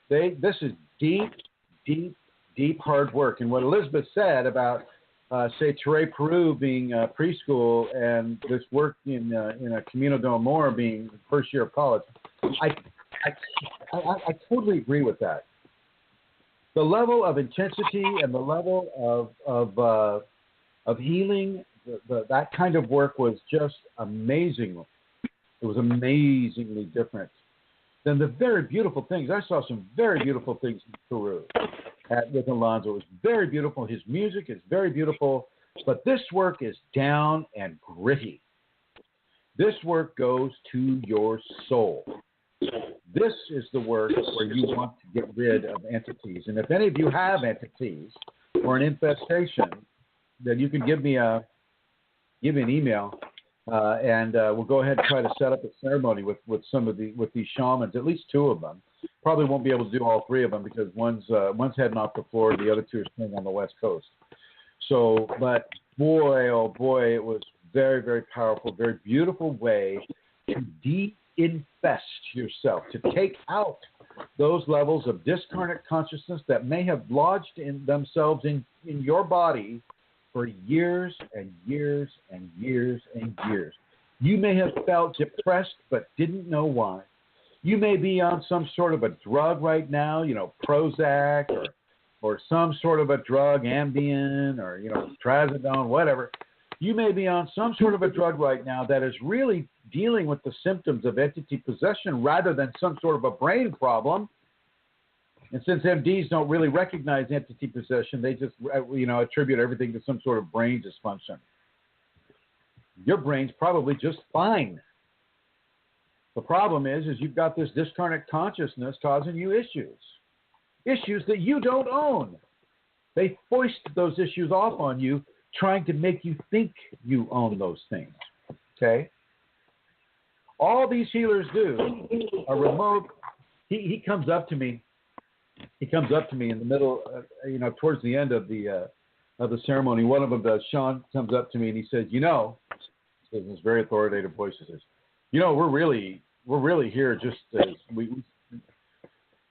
This is deep hard work. And what Elizabeth said about, say, Tere, Peru being preschool and this work in a Camino del Amor being first year of college, I totally agree with that. The level of intensity and the level of healing, that kind of work was just amazing. It was amazingly different than the very beautiful things. I saw some very beautiful things in Peru with Alonzo. It was very beautiful. His music is very beautiful, but this work is down and gritty. This work goes to your soul. This is the work where you want to get rid of entities. And if any of you have entities or an infestation, then you can give me an email, and we'll go ahead and try to set up a ceremony with these shamans, at least two of them. Probably won't be able to do all three of them because one's heading off to Florida, the other two are staying on the West Coast. So, but boy, oh boy, it was very, very powerful, very beautiful way to de-infest yourself, to take out those levels of discarnate consciousness that may have lodged in themselves in your body for years and years and years and years. You may have felt depressed but didn't know why. You may be on some sort of a drug right now, Prozac or some sort of a drug, Ambien or, trazodone, whatever. You may be on some sort of a drug right now that is really dealing with the symptoms of entity possession rather than some sort of a brain problem. And since MDs don't really recognize entity possession, they just, attribute everything to some sort of brain dysfunction. Your brain's probably just fine. The problem is you've got this discarnate consciousness causing you issues that you don't own. They foist those issues off on you, trying to make you think you own those things. Okay? All these healers do are remote. He comes up to me. He comes up to me in the middle, towards the end of the ceremony. One of them does. Sean comes up to me and he says, in this very authoritative voice, he says, we're really here just as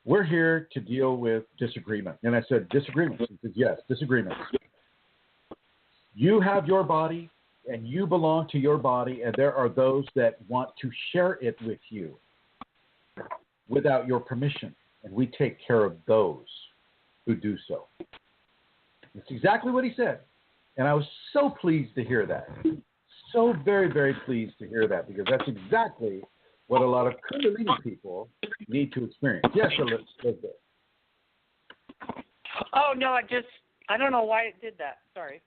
we're here to deal with disagreement. And I said, disagreements? He says, yes, disagreements. You have your body and you belong to your body, and there are those that want to share it with you without your permission. And we take care of those who do so. That's exactly what he said. And I was so pleased to hear that. So very, very pleased to hear that, because that's exactly what a lot of Kundalini people need to experience. Yes, Elizabeth. Oh, no, I don't know why it did that. Sorry.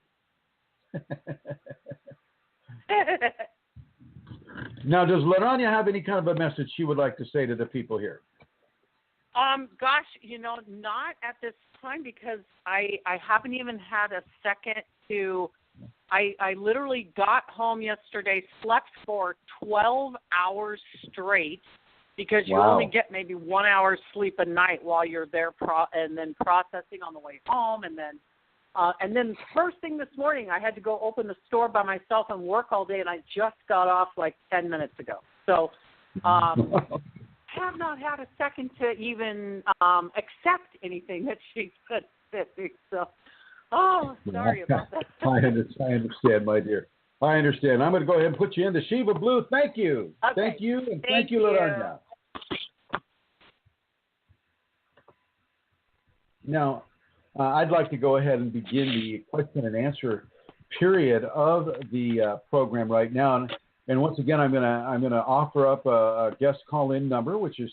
Now, does Laranya have any kind of a message she would like to say to the people here? Gosh, not at this time, because I haven't even had a second to. I literally got home yesterday, slept for 12 hours straight, because you only get maybe 1 hour sleep a night while you're there, and then processing on the way home, and then first thing this morning, I had to go open the store by myself and work all day, and I just got off like 10 minutes ago. So have not had a second to even accept anything that she said. So, sorry about that. I understand, my dear. I understand. I'm going to go ahead and put you in the Shiva Blue. Thank you. Okay. Thank you, and thank you, Laranya. Now, I'd like to go ahead and begin the question and answer period of the program right now. And once again, I'm gonna offer up a guest call-in number, which is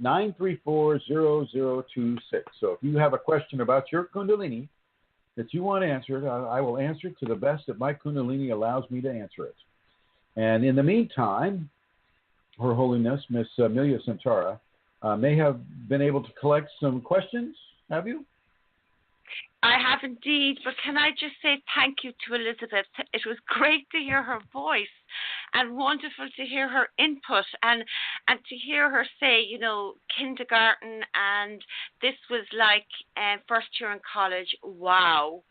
347-934-0026. So if you have a question about your Kundalini that you want answered, I will answer it to the best that my Kundalini allows me to answer it. And in the meantime, Her Holiness, Miss Amelia Santara, may have been able to collect some questions. Have you? I have indeed, but can I just say thank you to Elizabeth. It was great to hear her voice and wonderful to hear her input and to hear her say, kindergarten, and this was like first year in college. Wow.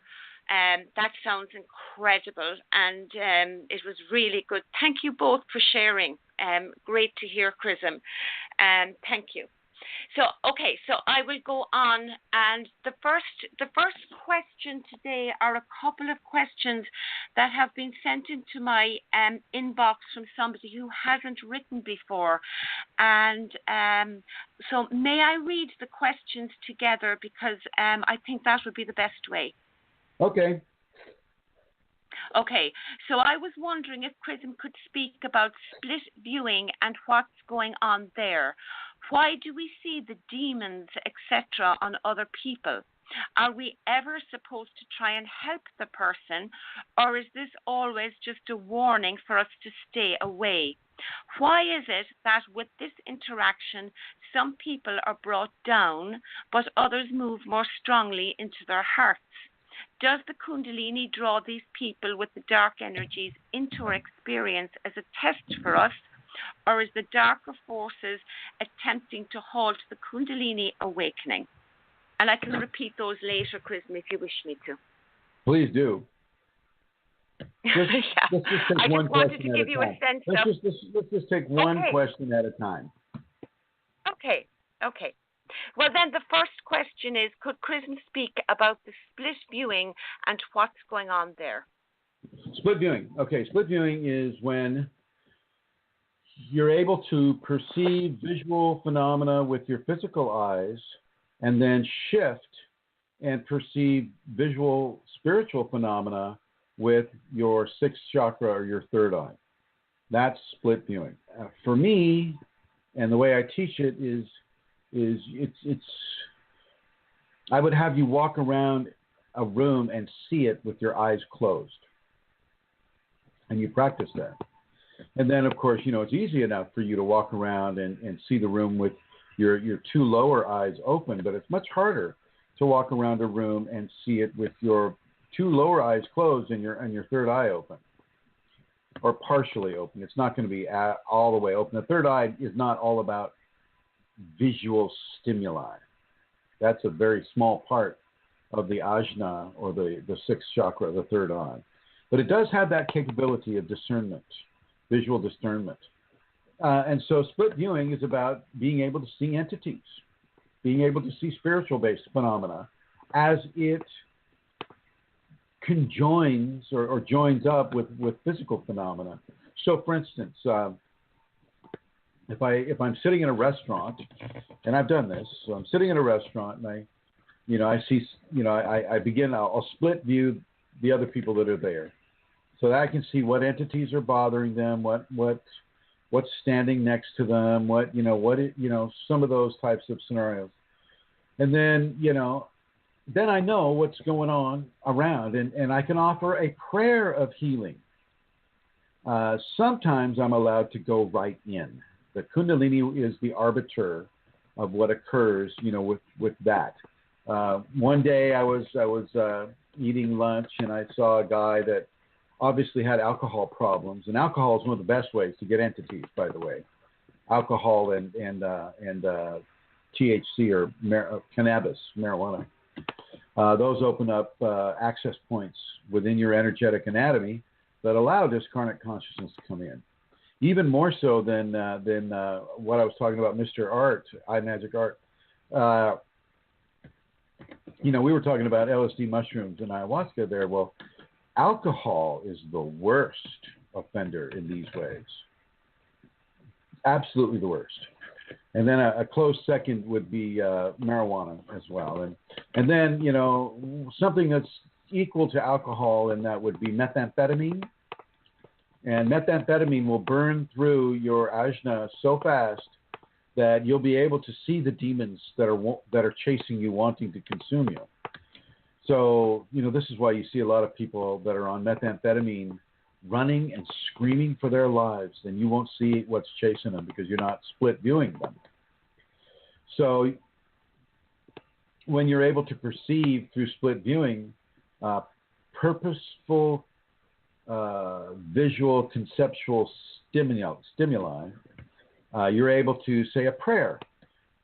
That sounds incredible, and it was really good. Thank you both for sharing. Great to hear, Chrism. Thank you. So I will go on, and the first question today are a couple of questions that have been sent into my inbox from somebody who hasn't written before, and so may I read the questions together, because I think that would be the best way. Okay. Okay, so I was wondering if Chrism could speak about split viewing and what's going on there. Why do we see the demons, etc., on other people? Are we ever supposed to try and help the person, or is this always just a warning for us to stay away? Why is it that with this interaction, some people are brought down, but others move more strongly into their hearts? Does the Kundalini draw these people with the dark energies into our experience as a test for us, or is the darker forces attempting to halt the Kundalini awakening? And I can repeat those later, Chrism, if you wish me to. Please do. Let's just take one question at a time. I just wanted to give you a sense of... Let's just take one question at a time. Okay. Well, then the first question is, could Chrism speak about the split viewing and what's going on there? Split viewing. Okay, split viewing is when you're able to perceive visual phenomena with your physical eyes and then shift and perceive visual spiritual phenomena with your sixth chakra or your third eye. That's split viewing. For me, and the way I teach it is it's I would have you walk around a room and see it with your eyes closed. And you practice that. And then, of course, it's easy enough for you to walk around and see the room with your two lower eyes open, but it's much harder to walk around a room and see it with your two lower eyes closed and your third eye open, or partially open. It's not going to be all the way open. The third eye is not all about visual stimuli. That's a very small part of the ajna, or the sixth chakra, the third eye. But it does have that capability of discernment, visual discernment. And so split viewing is about being able to see entities, being able to see spiritual-based phenomena as it conjoins or joins up with physical phenomena. So, for instance, if I'm sitting in a restaurant, and I've done this, so I'm sitting in a restaurant and I see, I'll split view the other people that are there, so that I can see what entities are bothering them, what's standing next to them, some of those types of scenarios, and then then I know what's going on around, and I can offer a prayer of healing. Sometimes I'm allowed to go right in. The Kundalini is the arbiter of what occurs, with that. One day I was eating lunch, and I saw a guy that obviously had alcohol problems, and alcohol is one of the best ways to get entities, by the way. Alcohol and THC, or cannabis, marijuana. Those open up access points within your energetic anatomy that allow discarnate consciousness to come in. Even more so than what I was talking about, Mr. Art, iMagic Art. We were talking about LSD, mushrooms, and ayahuasca there. Well, alcohol is the worst offender in these ways. Absolutely the worst. And then a close second would be marijuana as well. And then, something that's equal to alcohol, and that would be methamphetamine. And methamphetamine will burn through your ajna so fast that you'll be able to see the demons that are chasing you, wanting to consume you. So, this is why you see a lot of people that are on methamphetamine running and screaming for their lives, and you won't see what's chasing them because you're not split viewing them. So when you're able to perceive through split viewing purposeful visual conceptual stimuli, you're able to say a prayer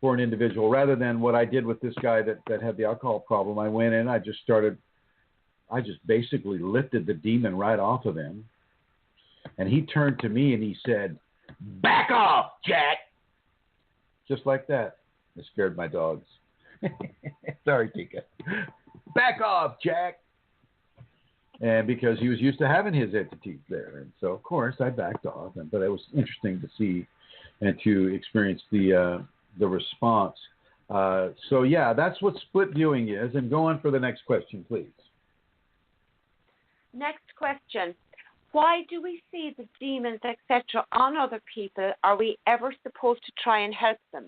for an individual, rather than what I did with this guy that had the alcohol problem. I went in, I just basically lifted the demon right off of him. And he turned to me and he said, "Back off, Jack." Just like that. It scared my dogs. Sorry, Tika. "Back off, Jack." And because he was used to having his entities there. And so, of course, I backed off. But it was interesting to see and to experience the response. So, yeah, that's what split viewing is. And go on for the next question, please. Next question. Why do we see the demons, etc., on other people? Are we ever supposed to try and help them?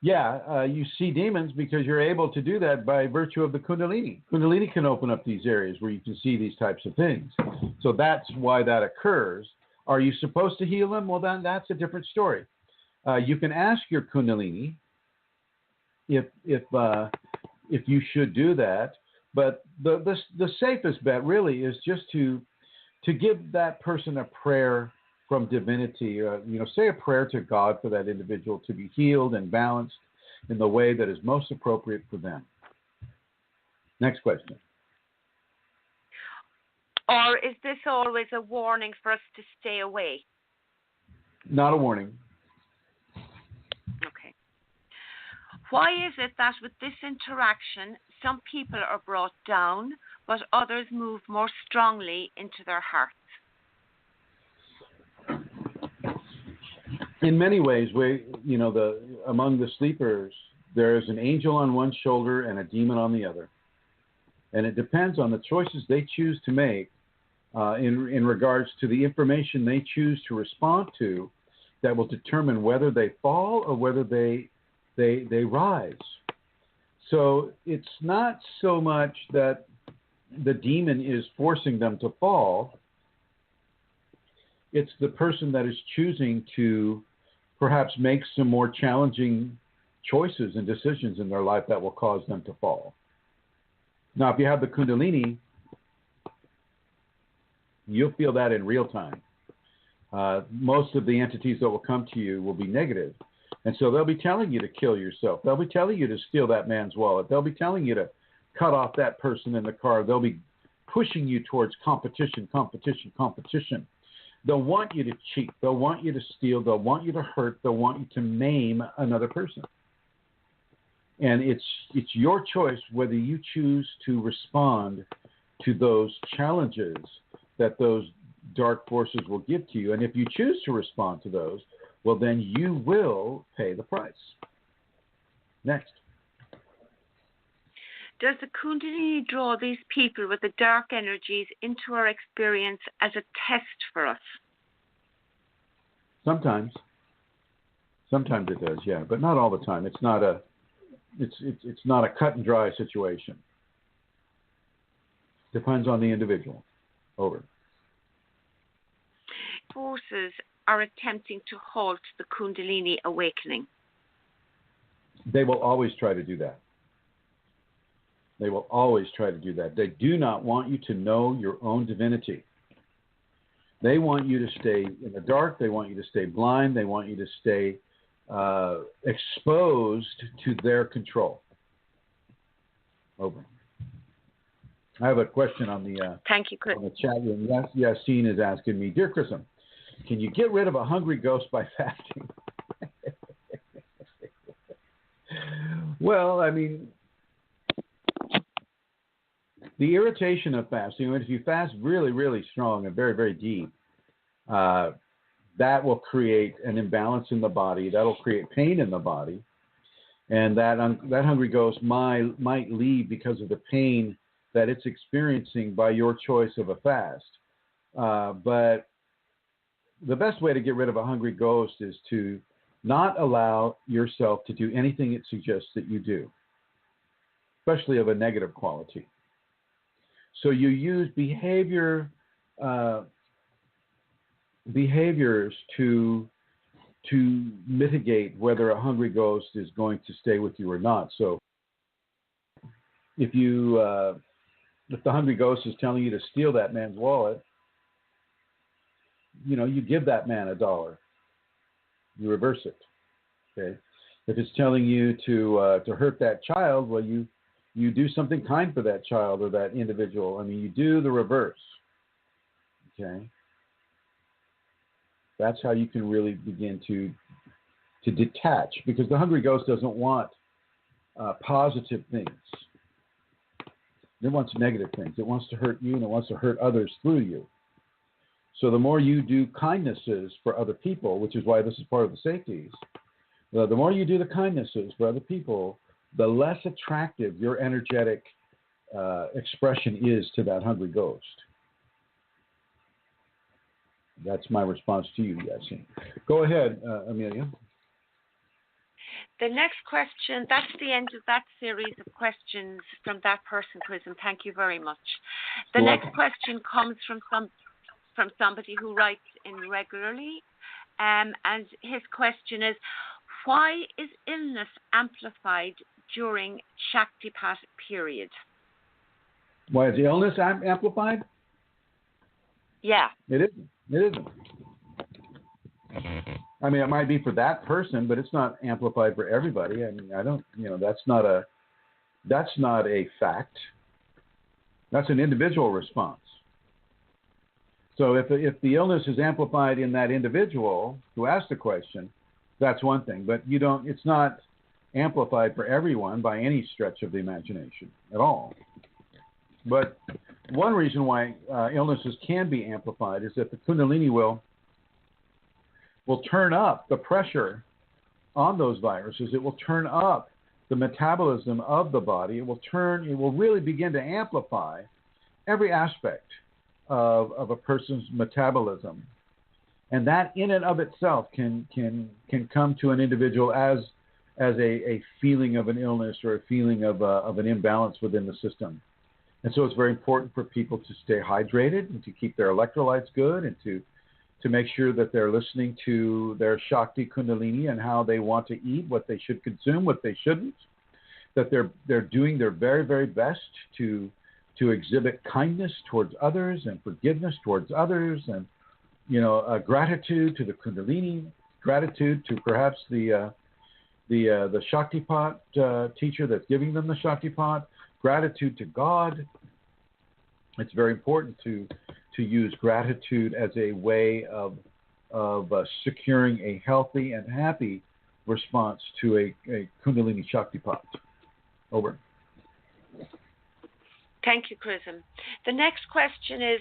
Yeah, you see demons because you're able to do that by virtue of the Kundalini. Kundalini can open up these areas where you can see these types of things. So that's why that occurs. Are you supposed to heal them? Well, then that's a different story. You can ask your Kundalini if you should do that. But the safest bet really is just to give that person a prayer from divinity. Say a prayer to God for that individual to be healed and balanced in the way that is most appropriate for them. Next question. Or is this always a warning for us to stay away? Not a warning. Okay. Why is it that with this interaction, some people are brought down, but others move more strongly into their hearts? In many ways, among the sleepers, there is an angel on one shoulder and a demon on the other. And it depends on the choices they choose to make in regards to the information they choose to respond to that will determine whether they fall or whether they rise. So it's not so much that the demon is forcing them to fall. It's the person that is choosing to perhaps make some more challenging choices and decisions in their life that will cause them to fall. Now, if you have the Kundalini, you'll feel that in real time. Most of the entities that will come to you will be negative. And so they'll be telling you to kill yourself. They'll be telling you to steal that man's wallet. They'll be telling you to cut off that person in the car. They'll be pushing you towards competition. They'll want you to cheat. They'll want you to steal. They'll want you to hurt. They'll want you to maim another person. And it's your choice whether you choose to respond to those challenges that those dark forces will give to you. And if you choose to respond to those, well, then you will pay the price. Next. Does the Kundalini draw these people with the dark energies into our experience as a test for us? Sometimes it does, yeah, but not all the time. It's not a cut and dry situation. Depends on the individual. Over. Forces are attempting to halt the Kundalini awakening. They will always try to do that. They will always try to do that. They do not want you to know your own divinity. They want you to stay in the dark. They want you to stay blind. They want you to stay exposed to their control. Over. I have a question on the Thank you, Chris. on the chat room. Yassine is asking me, Dear Chrism, can you get rid of a hungry ghost by fasting? Well, I mean, the irritation of fasting, if you fast really, really strong and very, very deep, that will create an imbalance in the body. That'll create pain in the body. And that hungry ghost might leave because of the pain that it's experiencing by your choice of a fast. But the best way to get rid of a hungry ghost is to not allow yourself to do anything it suggests that you do, especially of a negative quality. So you use behaviors to mitigate whether a hungry ghost is going to stay with you or not. So if the hungry ghost is telling you to steal that man's wallet, you give that man $1. You reverse it. Okay. If it's telling you to hurt that child, well, you do something kind for that child or that individual. I mean, you do the reverse. Okay. That's how you can really begin to detach, because the hungry ghost doesn't want positive things. It wants negative things. It wants to hurt you, and it wants to hurt others through you. So the more you do kindnesses for other people, which is why this is part of the safeties, the more you do the kindnesses for other people, the less attractive your energetic expression is to that hungry ghost. That's my response to you, Yassine. Go ahead, Amelia. The next question, that's the end of that series of questions from that person, Chrism. Thank you very much. The next question comes from somebody who writes in regularly, and his question is, why is illness amplified during Shaktipat period? Why is the illness amplified? Yeah. It isn't. I mean, it might be for that person, but it's not amplified for everybody. I mean, that's not a fact. That's an individual response. So if the illness is amplified in that individual who asked the question, that's one thing. But it's not amplified for everyone by any stretch of the imagination at all. But one reason why illnesses can be amplified is that the Kundalini will turn up the pressure on those viruses. It will turn up the metabolism of the body. It will really begin to amplify every aspect of a person's metabolism. And that in and of itself can come to an individual as a feeling of an illness or a feeling of an imbalance within the system. And so it's very important for people to stay hydrated and to keep their electrolytes good and to make sure that they're listening to their Shakti Kundalini and how they want to eat, what they should consume, what they shouldn't, that they're doing their very, very best to exhibit kindness towards others and forgiveness towards others and, gratitude to the Kundalini, gratitude to perhaps the Shaktipat teacher that's giving them the Shaktipat, gratitude to God. It's very important to use gratitude as a way of securing a healthy and happy response to a Kundalini Shaktipat. Over. Thank you, Chrism. The next question is,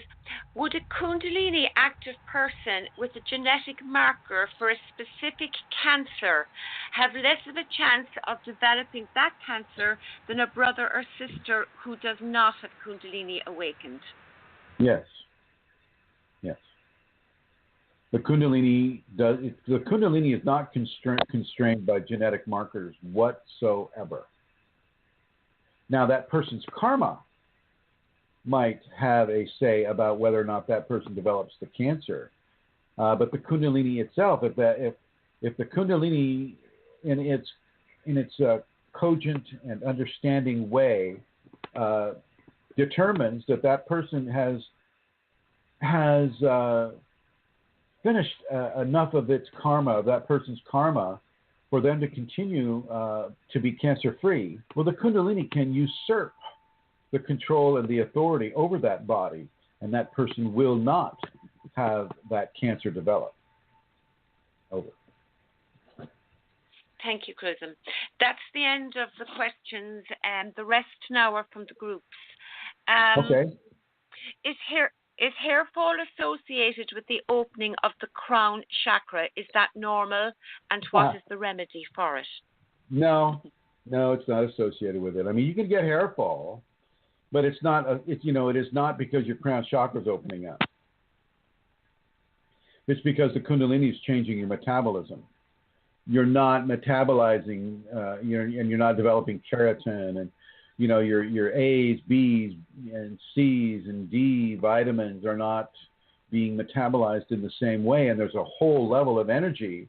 would a Kundalini active person with a genetic marker for a specific cancer have less of a chance of developing that cancer than a brother or sister who does not have Kundalini awakened? Yes. Yes. The Kundalini is not constrained by genetic markers whatsoever. Now, that person's karma might have a say about whether or not that person develops the cancer, but the Kundalini itself, if the Kundalini in its cogent and understanding way determines that person has finished enough of its karma, of that person's karma, for them to continue to be cancer-free, well, the Kundalini can usurp the control and the authority over that body, and that person will not have that cancer develop. Over. Thank you, Chrism. That's the end of the questions, and the rest now are from the groups. Okay. Is hair fall associated with the opening of the crown chakra? Is that normal? And what is the remedy for it? No, it's not associated with it. I mean, you can get hair fall, but it is not because your crown chakra is opening up. It's because the Kundalini is changing your metabolism. You're not metabolizing, and you're not developing keratin and your A's, B's, and C's and D vitamins are not being metabolized in the same way. And there's a whole level of energy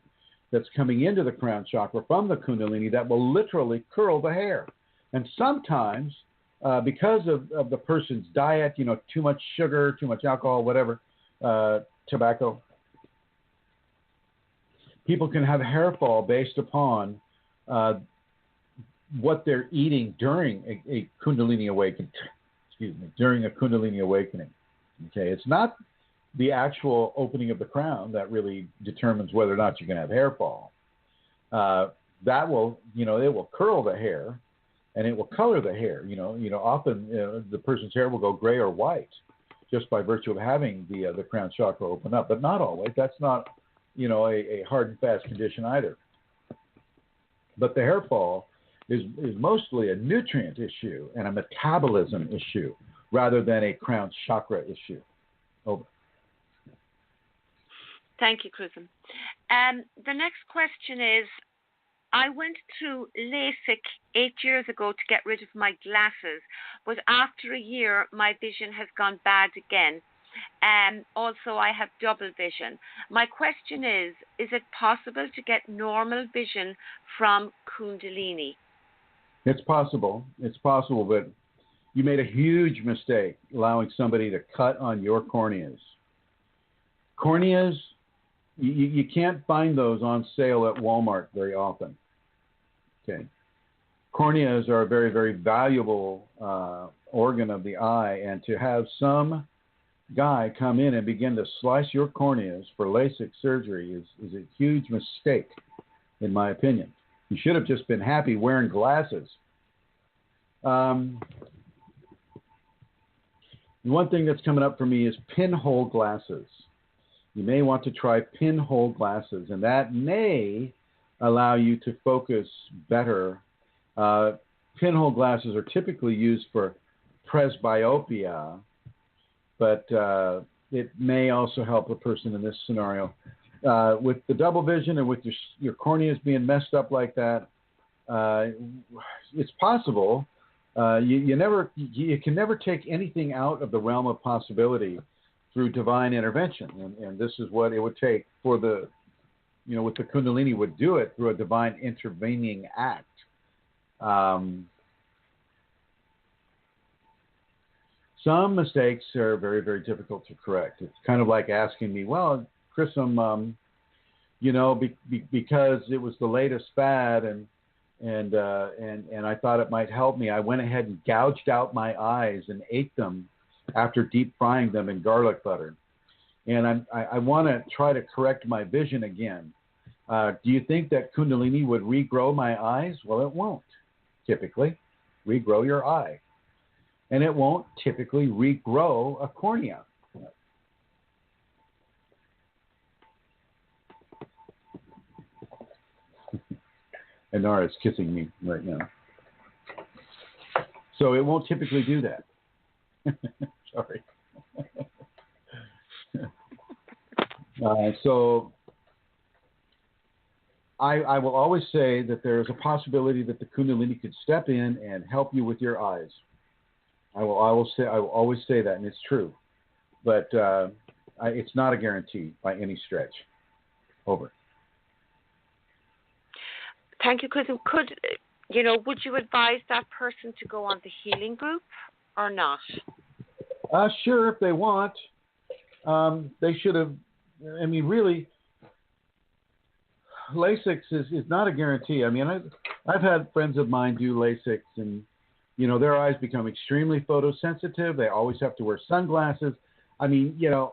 that's coming into the crown chakra from the Kundalini that will literally curl the hair. And sometimes, because of the person's diet, too much sugar, too much alcohol, whatever, tobacco, people can have hair fall based upon what they're eating during a Kundalini awakening. During a Kundalini awakening. Okay, it's not the actual opening of the crown that really determines whether or not you can have hair fall. That will, it will curl the hair, and it will color the hair. Often the person's hair will go gray or white just by virtue of having the crown chakra open up, but not always. That's not, a hard and fast condition either. But the hair fall is mostly a nutrient issue and a metabolism issue rather than a crown chakra issue. Over. Thank you, Chrism. The next question is, I went through LASIK 8 years ago to get rid of my glasses, but after a year, my vision has gone bad again. Also, I have double vision. My question is it possible to get normal vision from Kundalini? It's possible, but you made a huge mistake allowing somebody to cut on your corneas. Corneas, you can't find those on sale at Walmart very often. Okay. Corneas are a very, very valuable organ of the eye, and to have some guy come in and begin to slice your corneas for LASIK surgery is a huge mistake, in my opinion. You should have just been happy wearing glasses. One thing that's coming up for me is pinhole glasses. You may want to try pinhole glasses, and that may allow you to focus better Pinhole glasses are typically used for presbyopia, but it may also help a person in this scenario. With the double vision and with your corneas being messed up like that, it's possible. You can never take anything out of the realm of possibility through divine intervention, and this is what it would take for with the Kundalini would do it through a divine intervening act. Some mistakes are very, very difficult to correct. It's kind of like asking me, well, Chrism, because it was the latest fad and I thought it might help me, I went ahead and gouged out my eyes and ate them after deep frying them in garlic butter. And I want to try to correct my vision again. Do you think that Kundalini would regrow my eyes? Well, it won't typically regrow your eye. And it won't typically regrow a cornea. And Nara's kissing me right now. So it won't typically do that. Sorry. So I will always say that there is a possibility that the Kundalini could step in and help you with your eyes. I will always say that, and it's true. But it's not a guarantee by any stretch. Over. Thank you, Chrism. Would you advise that person to go on the healing group or not? Sure, if they want. They should have. I mean, really, LASIK is not a guarantee. I mean, I've had friends of mine do LASIK, and their eyes become extremely photosensitive. They always have to wear sunglasses. I mean, you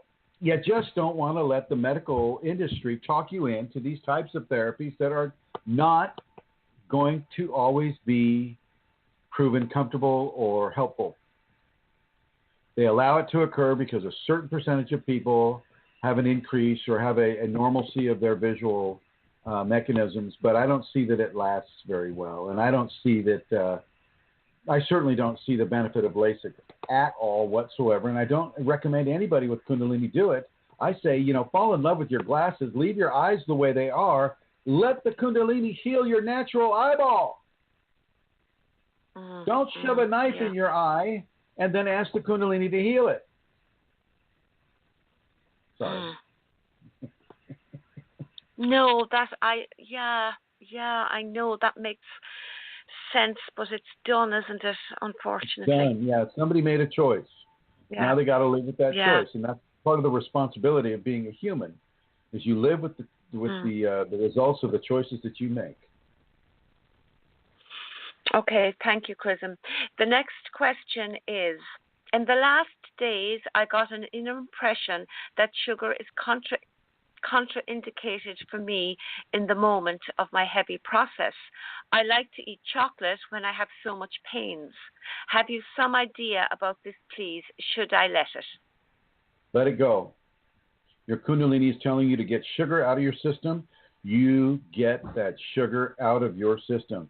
just don't want to let the medical industry talk you into these types of therapies that are not going to always be proven comfortable or helpful. They allow it to occur because a certain percentage of people have an increase or have a normalcy of their visual mechanisms, but I don't see that it lasts very well. And I don't see that, I certainly don't see the benefit of LASIK at all whatsoever. And I don't recommend anybody with Kundalini do it. I say, fall in love with your glasses, leave your eyes the way they are, let the Kundalini heal your natural eyeball. Don't shove a knife in your eye and then ask the Kundalini to heal it. Sorry. No, I know that makes sense, but it's done, isn't it? Unfortunately. Done. Yeah, somebody made a choice. Yeah. Now they got to live with that choice, and that's part of the responsibility of being a human, is you live with the results of the choices that you make. Okay, thank you, Chrism. The next question is, in the last days, I got an inner impression that sugar is contraindicated for me in the moment of my heavy process. I like to eat chocolate when I have so much pains. Have you some idea about this, please? Should I let it? Let it go. Your Kundalini is telling you to get sugar out of your system. You get that sugar out of your system.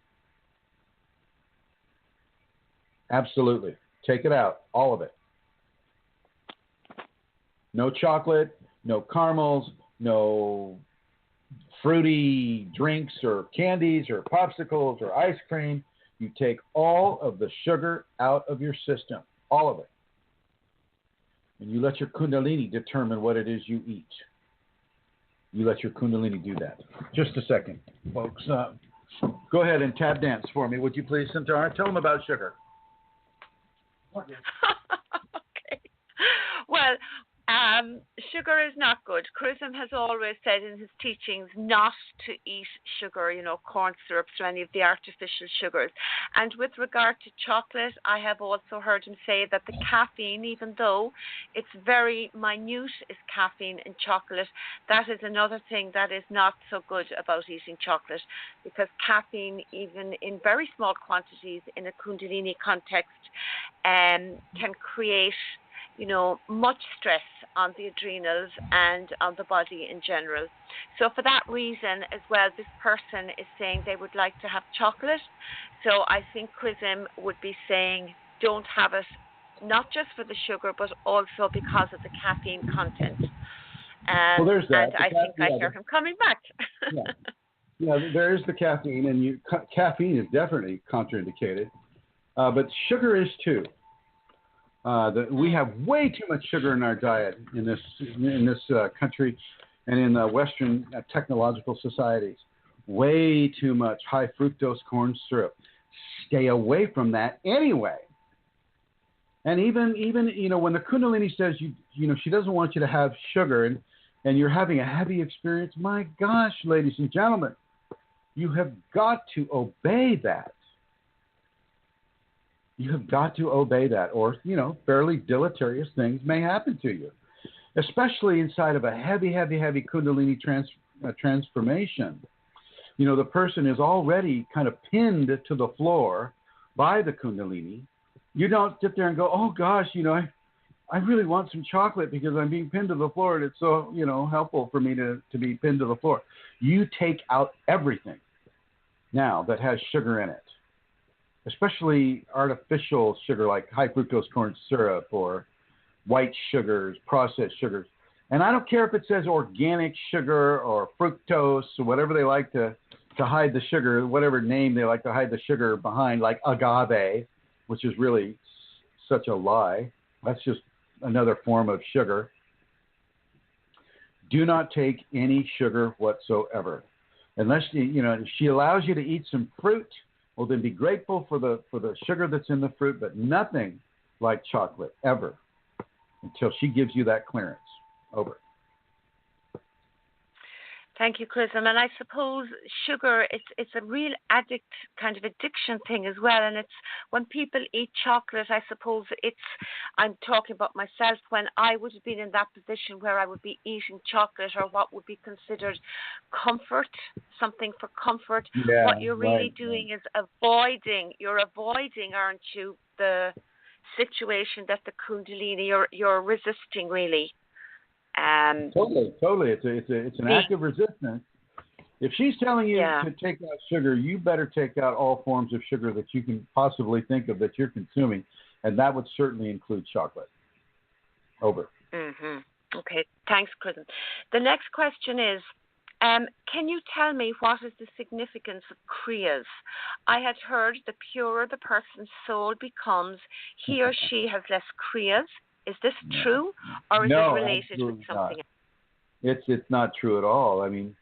Absolutely. Take it out, all of it. No chocolate, no caramels, no fruity drinks or candies or popsicles or ice cream. You take all of the sugar out of your system, all of it. And you let your Kundalini determine what it is you eat. You let your Kundalini do that. Just a second, folks. Go ahead and tap dance for me, would you please, Santara? Tell them about sugar. Okay. Well, sugar is not good. Chrism has always said in his teachings not to eat sugar, corn syrups or any of the artificial sugars. And with regard to chocolate, I have also heard him say that the caffeine, even though it's very minute, is caffeine in chocolate, that is another thing that is not so good about eating chocolate, because caffeine, even in very small quantities in a Kundalini context, can create much stress on the adrenals and on the body in general. So for that reason as well, this person is saying they would like to have chocolate. So I think Chrism would be saying don't have it, not just for the sugar, but also because of the caffeine content. Well, there's that. And I think I hear him coming back. There's the caffeine, and caffeine is definitely contraindicated, but sugar is too. We have way too much sugar in our diet in this country and in Western technological societies. Way too much high fructose corn syrup. Stay away from that anyway. And even when the Kundalini says she doesn't want you to have sugar and you're having a heavy experience, my gosh, ladies and gentlemen, you have got to obey that. You have got to obey that, or, fairly deleterious things may happen to you, especially inside of a heavy, heavy, heavy Kundalini transformation. The person is already kind of pinned to the floor by the Kundalini. You don't sit there and go, oh, gosh, I really want some chocolate because I'm being pinned to the floor and it's so, helpful for me to be pinned to the floor. You take out everything now that has sugar in it, especially artificial sugar like high fructose corn syrup or white sugars, processed sugars. And I don't care if it says organic sugar or fructose or whatever they like to hide the sugar, whatever name they like to hide the sugar behind, like agave, which is really such a lie. That's just another form of sugar. Do not take any sugar whatsoever. Unless she allows you to eat some fruit, well, then be grateful for the sugar that's in the fruit, but nothing like chocolate ever until she gives you that clearance. Over. Thank you, Chrism. And I suppose sugar, it's a real kind of addiction thing as well. And it's when people eat chocolate, I suppose I'm talking about myself, when I would have been in that position where I would be eating chocolate or what would be considered comfort, something for comfort. Yeah, what you're really doing is avoiding, aren't you, the situation that the Kundalini, you're resisting really. Totally. It's an act of resistance. If she's telling you to take out sugar, you better take out all forms of sugar that you can possibly think of that you're consuming, and that would certainly include chocolate. Over. Mm-hmm. Okay, thanks, Chrism. The next question is, can you tell me what is the significance of kriyas? I had heard the purer the person's soul becomes, he or she has less kriyas. Is this true, or is it related with something else? It's not true at all. I mean,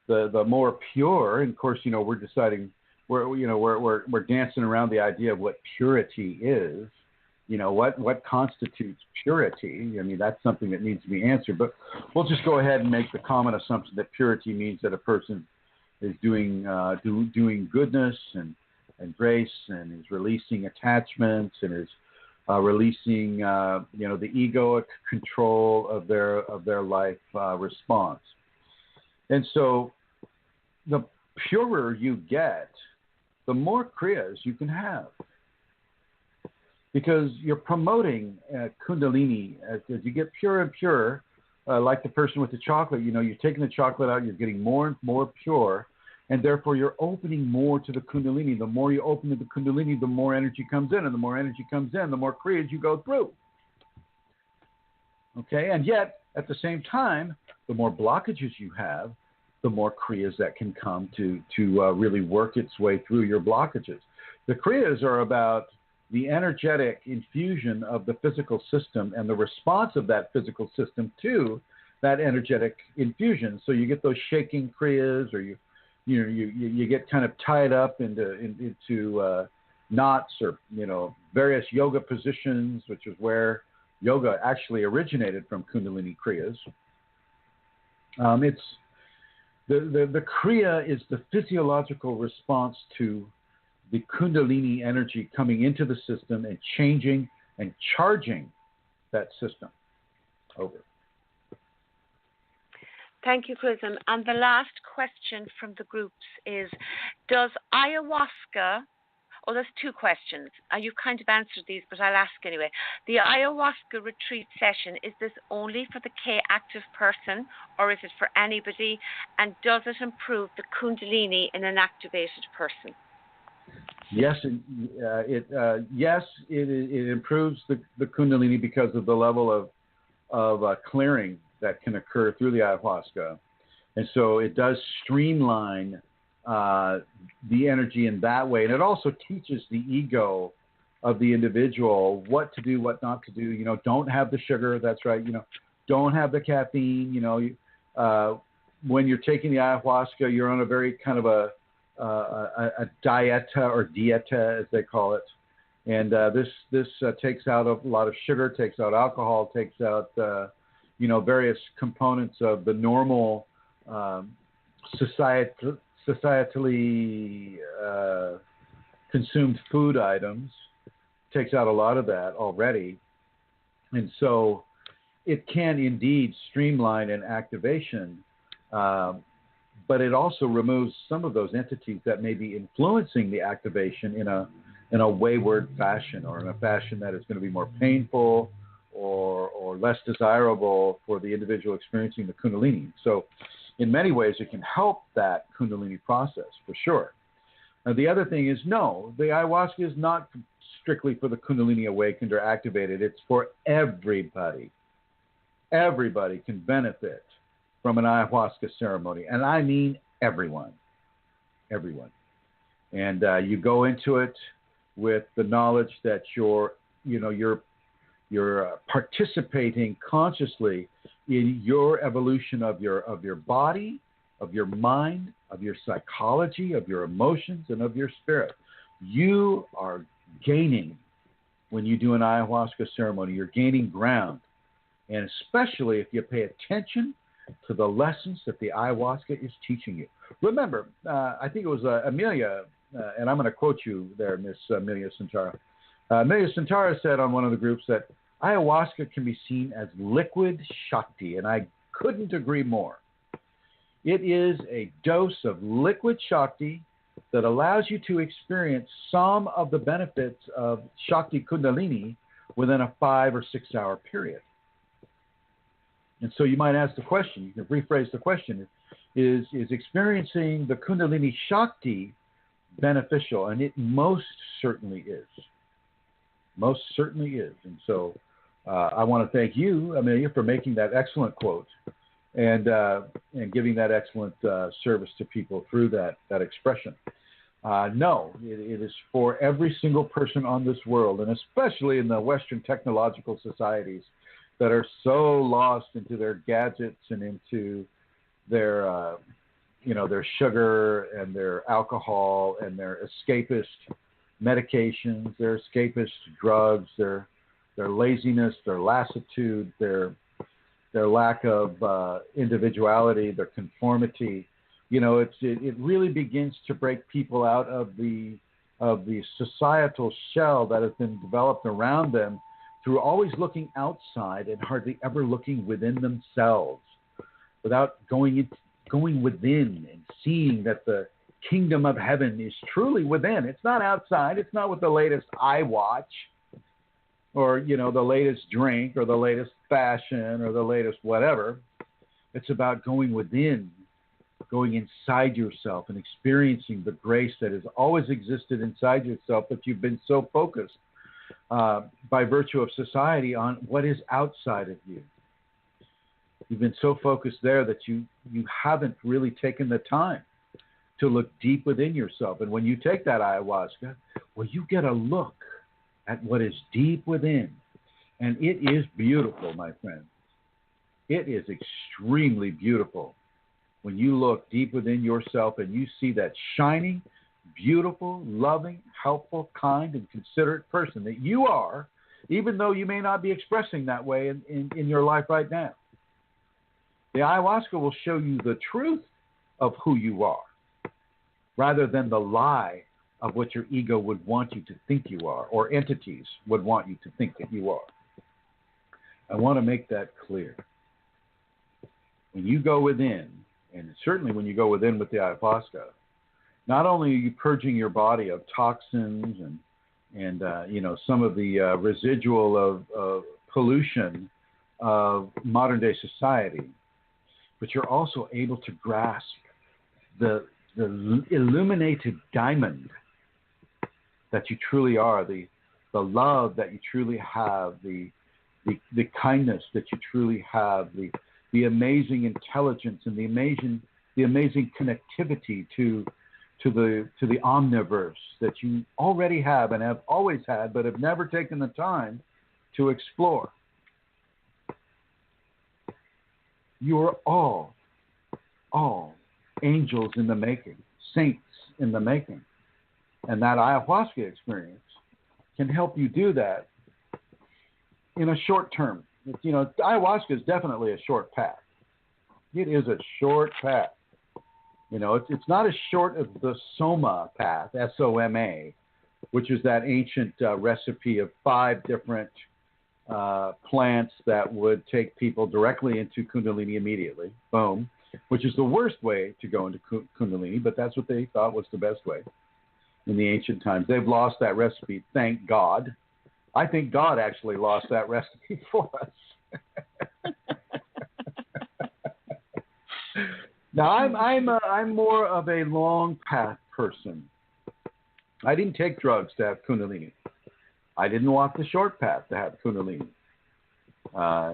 the more pure, and of course, we're deciding, we're dancing around the idea of what purity is. What constitutes purity? I mean, that's something that needs to be answered. But we'll just go ahead and make the common assumption that purity means that a person is doing goodness and grace, and is releasing attachments, and is releasing, the egoic control of their life response. And so the purer you get, the more kriyas you can have. Because you're promoting Kundalini as you get purer and purer, like the person with the chocolate. You're taking the chocolate out, you're getting more and more pure, and therefore you're opening more to the Kundalini. The more you open to the Kundalini, the more energy comes in, and the more energy comes in, the more kriyas you go through. Okay, and yet at the same time, the more blockages you have, the more kriyas that can come to really work its way through your blockages. The kriyas are about the energetic infusion of the physical system and the response of that physical system to that energetic infusion. So you get those shaking kriyas, or you get kind of tied up into knots, or various yoga positions, which is where yoga actually originated from Kundalini kriyas. It's the kriya is the physiological response to the Kundalini energy coming into the system and changing and charging that system. Over. Thank you, Chrism. And the last question from the groups is, does ayahuasca, Oh, there's two questions. You've kind of answered these, but I'll ask anyway. The ayahuasca retreat session, is this only for the K-active person, or is it for anybody? And does it improve the Kundalini in an activated person? Yes, it improves the Kundalini because of the level of clearing that can occur through the ayahuasca. And so it does streamline the energy in that way. And it also teaches the ego of the individual what to do, what not to do. You know, don't have the sugar. That's right. You know, don't have the caffeine. You know, when you're taking the ayahuasca, you're on a very kind of a dieta or dieta, as they call it. And this takes out a lot of sugar, takes out alcohol, takes out, various components of the normal societally consumed food items, takes out a lot of that already. And so it can indeed streamline an activation, but it also removes some of those entities that may be influencing the activation in a wayward fashion, or in a fashion that is going to be more painful or less desirable for the individual experiencing the Kundalini. So in many ways, it can help that Kundalini process, for sure. Now, the other thing is, no, the ayahuasca is not strictly for the Kundalini awakened or activated. It's for everybody. Everybody can benefit from an ayahuasca ceremony, and I mean everyone. Everyone. And you go into it with the knowledge that you're participating consciously in your evolution of your body, of your mind, of your psychology, of your emotions, and of your spirit. You are gaining when you do an ayahuasca ceremony. You're gaining ground, and especially if you pay attention to the lessons that the ayahuasca is teaching you. Remember, I think it was Amelia, and I'm going to quote you there, Miss Amelia Santara. Amelia Santara said on one of the groups that ayahuasca can be seen as liquid Shakti, and I couldn't agree more. It is a dose of liquid Shakti that allows you to experience some of the benefits of Shakti Kundalini within a 5 or 6 hour period. And so you might ask the question, you can rephrase the question, is experiencing the Kundalini Shakti beneficial? And it most certainly is. Most certainly is. And so I want to thank you, Amelia, for making that excellent quote and giving that excellent service to people through that expression. No, it is for every single person on this world, and especially in the Western technological societies that are so lost into their gadgets and into their, their sugar and their alcohol and their escapist medications, their escapist drugs, their laziness, their lassitude, their lack of individuality, their conformity. It really begins to break people out of the societal shell that has been developed around them through always looking outside and hardly ever looking within themselves, without going within and seeing that the kingdom of heaven is truly within. It's not outside. It's not with the latest iWatch or, the latest drink or the latest fashion or the latest whatever. It's about going within, going inside yourself and experiencing the grace that has always existed inside yourself, but you've been so focused by virtue of society on what is outside of you. You've been so focused there that you haven't really taken the time to look deep within yourself. And when you take that ayahuasca, well, you get a look at what is deep within. And it is beautiful, my friend. It is extremely beautiful when you look deep within yourself and you see that shining, beautiful, loving, helpful, kind, and considerate person that you are, even though you may not be expressing that way in your life right now. The ayahuasca will show you the truth of who you are, rather than the lie of what your ego would want you to think you are, or entities would want you to think that you are. I want to make that clear. When you go within, and certainly when you go within with the ayahuasca, not only are you purging your body of toxins and some of the residual of pollution of modern day society, but you're also able to grasp the illuminated diamond that you truly are, the love that you truly have, the kindness that you truly have, the amazing intelligence and the amazing connectivity to the omniverse that you already have and have always had, but have never taken the time to explore. You are all angels in the making, saints in the making. And that ayahuasca experience can help you do that in a short term. Ayahuasca is definitely a short path. It is a short path. It's not as short as the Soma path, S-O-M-A, which is that ancient recipe of 5 different plants that would take people directly into Kundalini immediately. Boom. Which is the worst way to go into Kundalini, but that's what they thought was the best way in the ancient times. They've lost that recipe, thank God. I think God actually lost that recipe for us. Now, I'm more of a long path person. I didn't take drugs to have Kundalini. I didn't walk the short path to have Kundalini.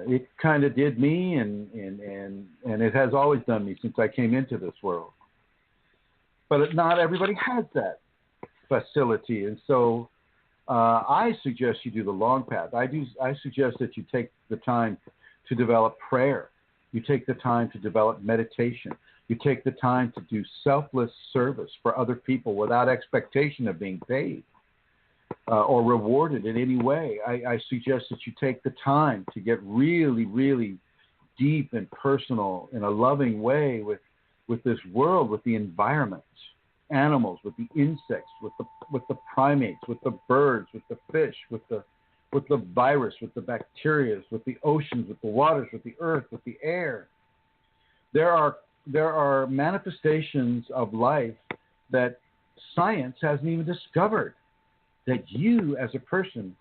It kind of did me, and it has always done me since I came into this world. But not everybody has that facility, and so I suggest you do the long path. I suggest that you take the time to develop prayer. You take the time to develop meditation. You take the time to do selfless service for other people without expectation of being paid or rewarded in any way. I suggest that you take the time to get really, really deep and personal in a loving way with this world, with the environment, animals, with the insects, with the primates, with the birds, with the fish, with the virus, with the bacteria, with the oceans, with the waters, with the earth, with the air. There are manifestations of life that science hasn't even discovered, that you as a person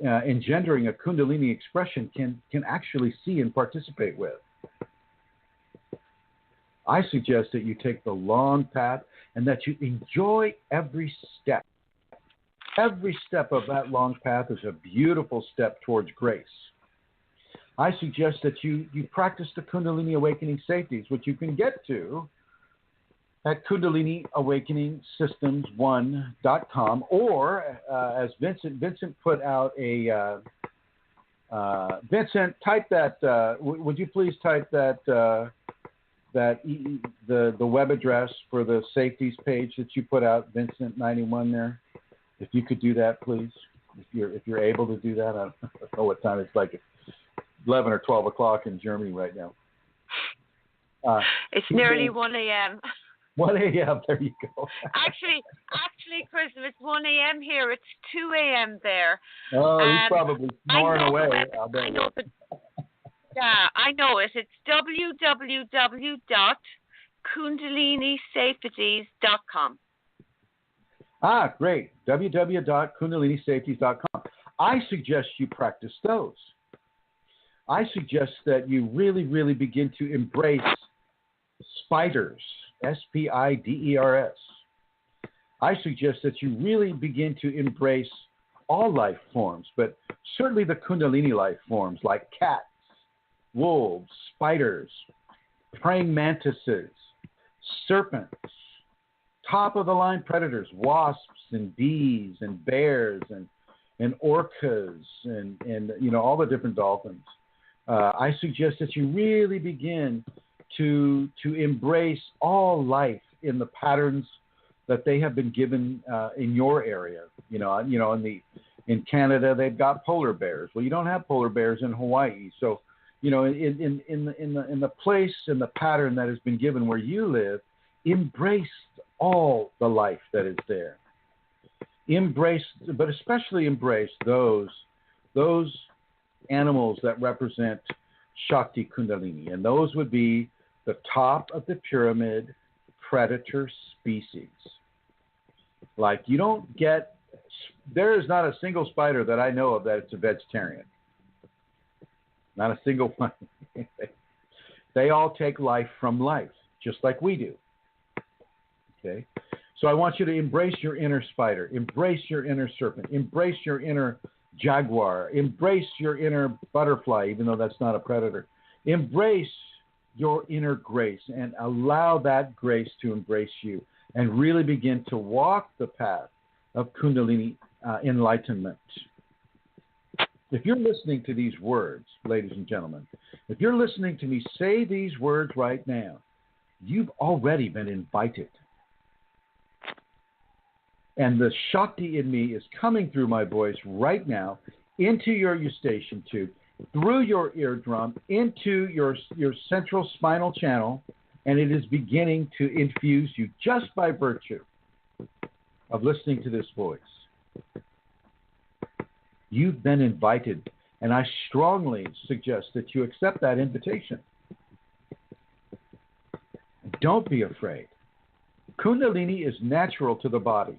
engendering a Kundalini expression can actually see and participate with. I suggest that you take the long path and that you enjoy every step. Every step of that long path is a beautiful step towards grace. I suggest that you practice the Kundalini Awakening Safeties, which you can get to at KundaliniAwakeningSystems1.com, or as Vincent put out a Vincent, type that. Would you please type that the web address for the safeties page that you put out, Vincent91 there? If you could do that, please. If you're able to do that, I don't know what time it's like. 11 or 12 o'clock in Germany right now. It's nearly 1 a.m. 1 a.m. There you go. Actually, Chrism, it's 1 a.m. here. It's 2 a.m. there. Oh, he's probably snoring away. I know it. Yeah, I know it. It's www.kundalinisafeties.com. Ah, great. www.kundalinisafeties.com. I suggest you practice those. I suggest that you really, really begin to embrace spiders, S-P-I-D-E-R-S. I suggest that you really begin to embrace all life forms, but certainly the Kundalini life forms like cats, wolves, spiders, praying mantises, serpents, top-of-the-line predators, wasps and bees and bears and orcas and all the different dolphins. I suggest that you really begin to embrace all life in the patterns that they have been given in your area. In Canada they've got polar bears. Well, you don't have polar bears in Hawaii, so in the place and the pattern that has been given where you live, embrace all the life that is there. Embrace, but especially embrace those animals that represent Shakti Kundalini, and those would be the top of the pyramid predator species. Like you don't get, there is not a single spider that I know of that it's a vegetarian. Not a single one. They all take life from life, just like we do. Okay? So I want you to embrace your inner spider, embrace your inner serpent, embrace your inner jaguar, embrace your inner butterfly, even though that's not a predator. Embrace your inner grace and allow that grace to embrace you and really begin to walk the path of Kundalini enlightenment. If you're listening to these words, ladies and gentlemen, if you're listening to me say these words right now, you've already been invited. And the Shakti in me is coming through my voice right now into your eustachian tube, through your eardrum, into your central spinal channel, and it is beginning to infuse you just by virtue of listening to this voice. You've been invited, and I strongly suggest that you accept that invitation. Don't be afraid. Kundalini is natural to the body.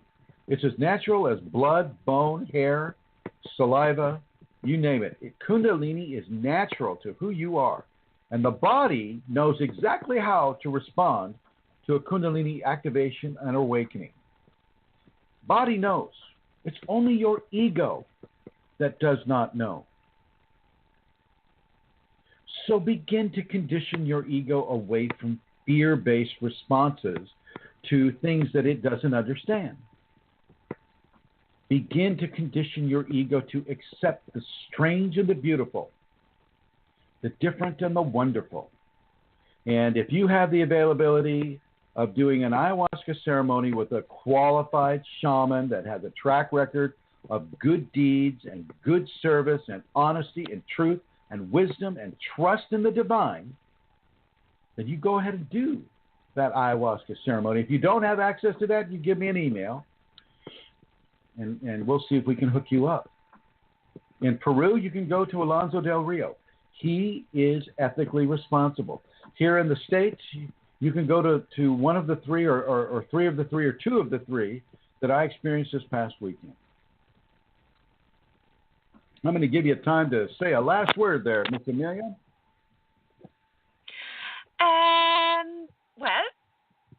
It's as natural as blood, bone, hair, saliva, you name it. Kundalini is natural to who you are. And the body knows exactly how to respond to a Kundalini activation and awakening. Body knows. It's only your ego that does not know. So begin to condition your ego away from fear-based responses to things that it doesn't understand. Begin to condition your ego to accept the strange and the beautiful, the different and the wonderful. And if you have the availability of doing an ayahuasca ceremony with a qualified shaman that has a track record of good deeds and good service and honesty and truth and wisdom and trust in the divine, then you go ahead and do that ayahuasca ceremony. If you don't have access to that, you give me an email, and we'll see if we can hook you up. In Peru, you can go to Alonso del Rio. He is ethically responsible. Here in the States, you can go to one of the three or three of the three or two of the three that I experienced this past weekend. I'm going to give you time to say a last word there, Miss Amelia. Well,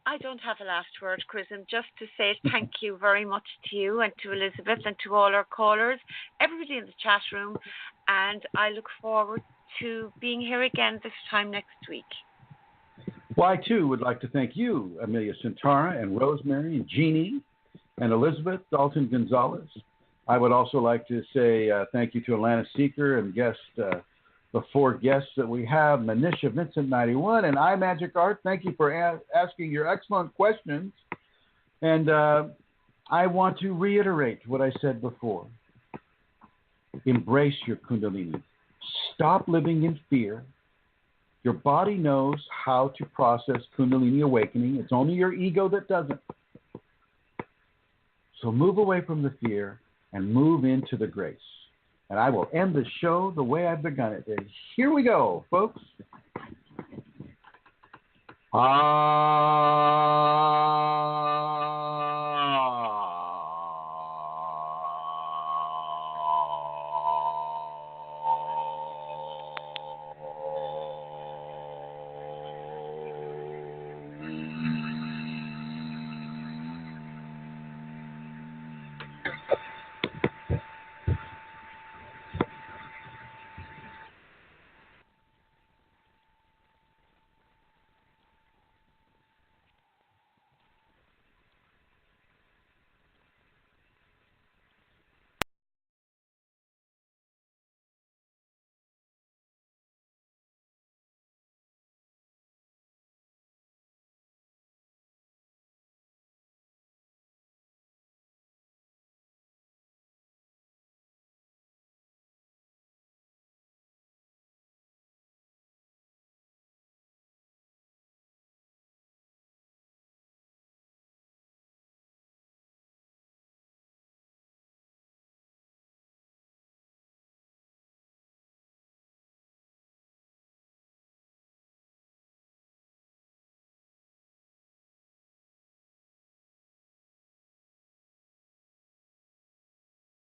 I don't have a last word, Chrism, just to say thank you very much to you and to Elizabeth and to all our callers, everybody in the chat room, and I look forward to being here again this time next week. Well, I, too, would like to thank you, Amelia Cintara, and Rosemary, and Jeannie, and Elizabeth Dalton Gonzalez. I would also like to say thank you to Alana Seeker and the four guests that we have, Manisha Vincent 91 and iMagic Art. Thank you for asking your excellent questions. And I want to reiterate what I said before. Embrace your Kundalini. Stop living in fear. Your body knows how to process Kundalini awakening. It's only your ego that doesn't. So move away from the fear and move into the grace. And I will end the show the way I've begun it. And here we go, folks. Ah.